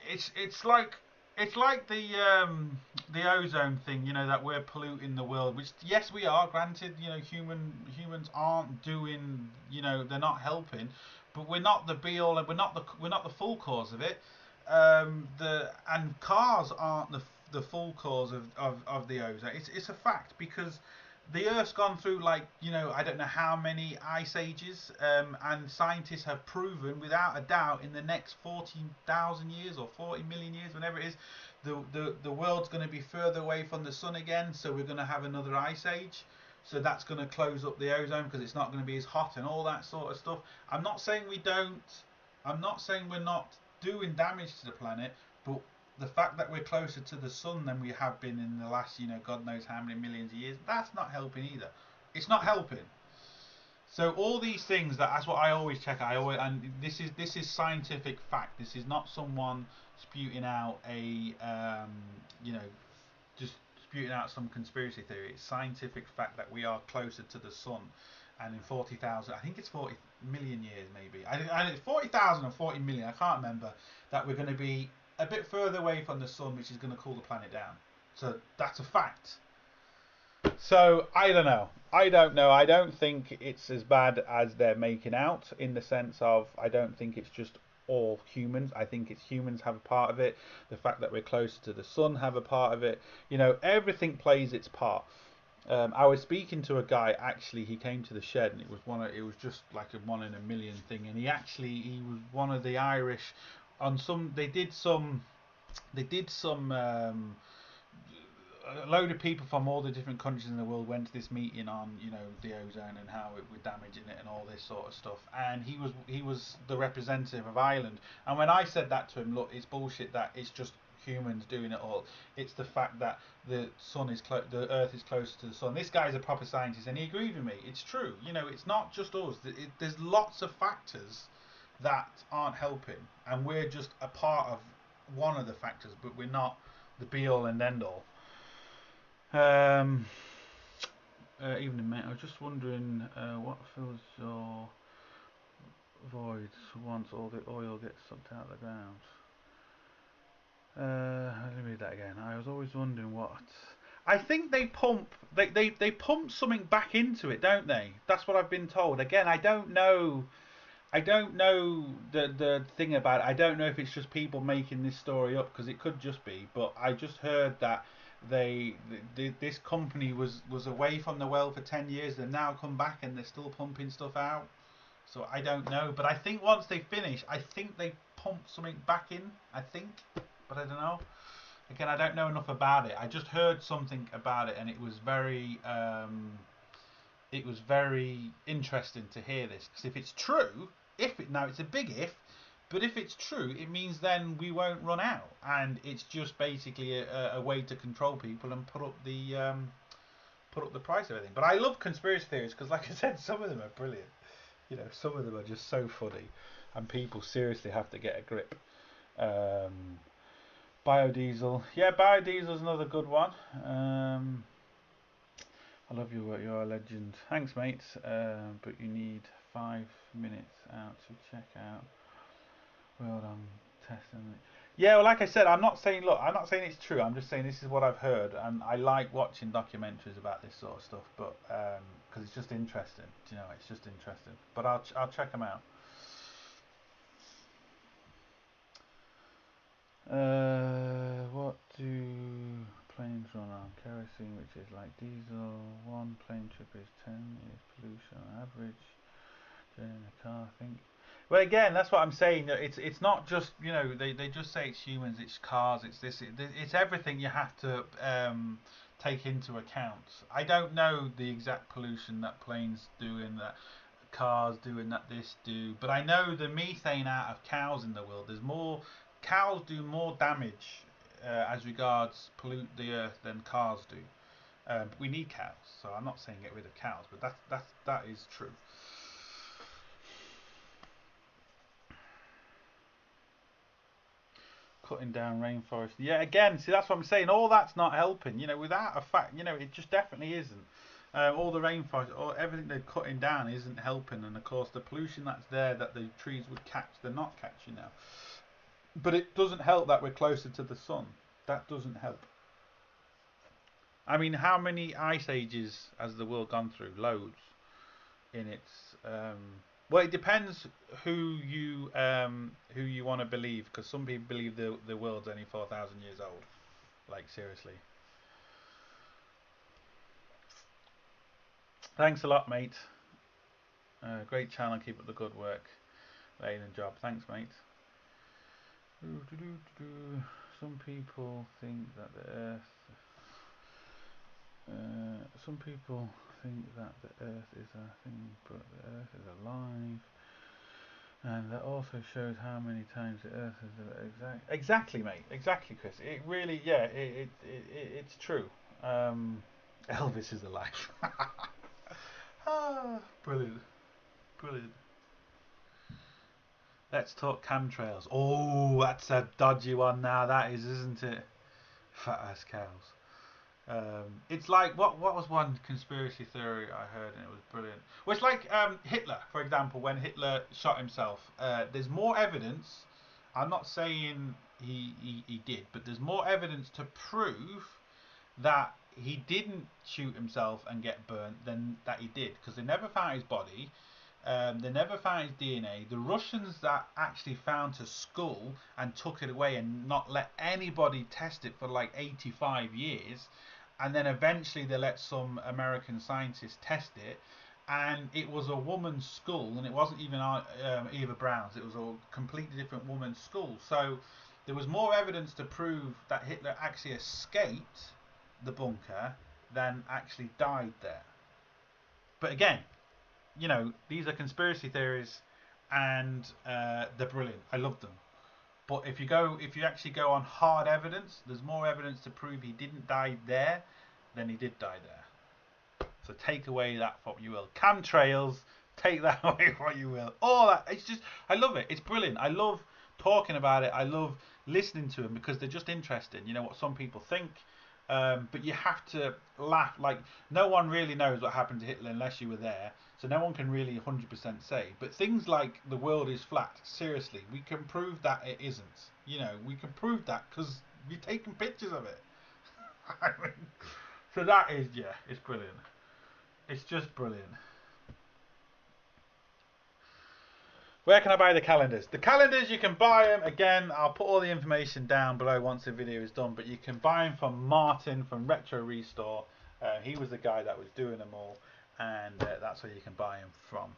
S1: it's like the ozone thing, that we're polluting the world, which yes we are, granted, humans aren't doing, they're not helping, but we're not the be all, and we're not the full cause of it. And cars aren't the full cause of the ozone. It's a fact, because the Earth's gone through, I don't know how many ice ages, and scientists have proven without a doubt in the next 40,000 years or 40 million years, whenever it is, the world's going to be further away from the sun again, so we're going to have another ice age. So that's going to close up the ozone because it's not going to be as hot and all that sort of stuff. I'm not saying we're not doing damage to the planet, but the fact that we're closer to the sun than we have been in the last, God knows how many millions of years, that's not helping either. It's not helping. So all these things, that's what I always check. And this is scientific fact. This is not someone spewing out just spewing out some conspiracy theory. It's scientific fact that we are closer to the sun, and in 40,000, I think it's 40 million years maybe. I 40,000 or 40 million, I can't remember, that we're going to be a bit further away from the sun, which is going to cool the planet down. So that's a fact. So I don't know. I don't think it's as bad as they're making out, in the sense of, I don't think it's just all humans. I think it's humans have a part of it. The fact that we're closer to the sun have a part of it. You know, everything plays its part. I was speaking to a guy. Actually, he came to the shed, and it was just like a 1 in a million thing. And he was one of the Irish. On some, they did some. A load of people from all the different countries in the world went to this meeting on, you know, the ozone and how it was damaging it and all this sort of stuff. And he was the representative of Ireland. And when I said that to him, look, it's bullshit that it's just humans doing it all. It's the fact that the Earth is closer to the sun. This guy's a proper scientist, and he agreed with me. It's true. You know, it's not just us. There's lots of factors that aren't helping, and we're just a part of one of the factors, but we're not the be all and end all. Evening, mate. I was just wondering what fills your voids once all the oil gets sucked out of the ground. Let me read that again. I was always wondering what. I think they pump. They pump something back into it, don't they? That's what I've been told. Again, I don't know. I don't know the thing about it. I don't know if it's just people making this story up, because it could just be. But I just heard that this company was away from the well for 10 years. They've now come back and they're still pumping stuff out. So I don't know. But I think once they finish, I think they pump something back in. I think, but I don't know. Again, I don't know enough about it. I just heard something about it, and it was very interesting to hear this, because if it's true, now it's a big if, but if it's true, it means then we won't run out, and it's just basically a way to control people and put up the price of everything. But I love conspiracy theories, because, like I said, some of them are brilliant. You know, some of them are just so funny, and people seriously have to get a grip. Biodiesel, yeah, biodiesel's another good one. I love your work, you're a legend. Thanks, mate. But you need 5 minutes out to check out. Well done, testing it. Yeah, well, like I said, I'm not saying it's true. I'm just saying this is what I've heard, and I like watching documentaries about this sort of stuff, but because it's just interesting. You know, it's just interesting. But I'll check them out. What do planes run on? Kerosene, which is like diesel. One plane trip is 10 years pollution on average. Journey in a car, I think. Well, again, that's what I'm saying. It's not just, you know, they just say it's humans, it's cars, it's this, it's everything you have to take into account. I don't know the exact pollution that planes do and that cars do and that this do, but I know the methane out of cows in the world. Cows do more damage as regards pollute the earth than cars do. But we need cows, so I'm not saying get rid of cows, but that is true. Cutting down rainforest. Yeah, again, see, that's what I'm saying. All that's not helping. You know, without a fact, you know, it just definitely isn't. All the rainforest, everything they're cutting down isn't helping. And of course, the pollution that's there that the trees would catch, they're not catching now. But it doesn't help that we're closer to the sun. That doesn't help. I mean, how many ice ages has the world gone through? Loads. In its well, it depends who you want to believe, because some people believe the world's only 4,000 years old. Like, seriously. Thanks a lot, mate. Great channel. Keep up the good work. Laying a job. Thanks, mate. Some people think that the Earth. Some people think that the Earth is a thing, but the Earth is alive, and that also shows how many times the Earth is exactly, mate. Exactly, Chris. It really, yeah, it's true. Elvis is alive. Brilliant, brilliant. Let's talk chemtrails. Oh, that's a dodgy one now. That is, isn't it? Fat ass cows. It's like what was one conspiracy theory I heard, and it was brilliant. Well, it's like Hitler, for example, when Hitler shot himself. There's more evidence. I'm not saying he did, but there's more evidence to prove that he didn't shoot himself and get burnt than that he did, because they never found his body. They never found his DNA. The Russians that actually found his skull and took it away and not let anybody test it for like 85 years, and then eventually they let some American scientists test it, and it was a woman's skull, and it wasn't even Eva Braun's. It was a completely different woman's skull. So there was more evidence to prove that Hitler actually escaped the bunker than actually died there. But again, you know, these are conspiracy theories, and they're brilliant. I love them. But if you actually go on hard evidence, there's more evidence to prove he didn't die there than he did die there. So take away that for what you will. Chemtrails, take that away for what you will. All that, it's just, I love it. It's brilliant. I love talking about it. I love listening to them because they're just interesting. You know what some people think. But you have to laugh. Like, no one really knows what happened to Hitler unless you were there, so no one can really 100% say. But things like the world is flat, seriously, we can prove that it isn't. You know, we can prove that because you're taking pictures of it. I mean, so that is, yeah, it's brilliant. It's just brilliant. Where can I buy the calendars? The calendars, you can buy them, again, I'll put all the information down below once the video is done, but you can buy them from Martin from Retro Restore. He was the guy that was doing them all, and that's where you can buy them from.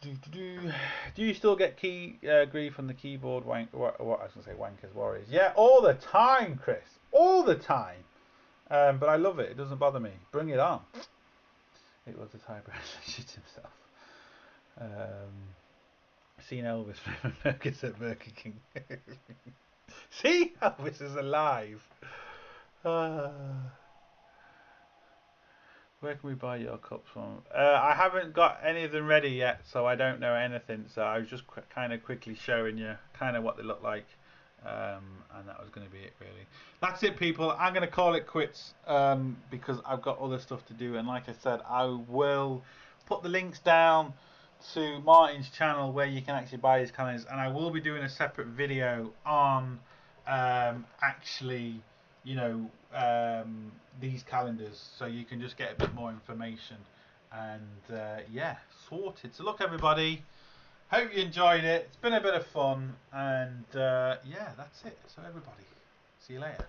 S1: Do you still get grief from the keyboard what I was going to say, wankers warriors? Yeah, all the time, Chris. All the time. But I love it. It doesn't bother me. Bring it on. It was the typewriter shit himself. Seen Elvis flipping burgers at Burger King. See, Elvis is alive. Where can we buy your cups from? I haven't got any of them ready yet, so I don't know anything. So I was just kind of quickly showing you kind of what they look like, and that was going to be it really. That's it, people. I'm going to call it quits because I've got other stuff to do, and like I said, I will put the links down to Martin's channel where you can actually buy his calendars, and I will be doing a separate video on actually, you know, these calendars, so you can just get a bit more information. And yeah, sorted. So look, everybody, hope you enjoyed it. It's been a bit of fun, and yeah, that's it. So everybody, see you later.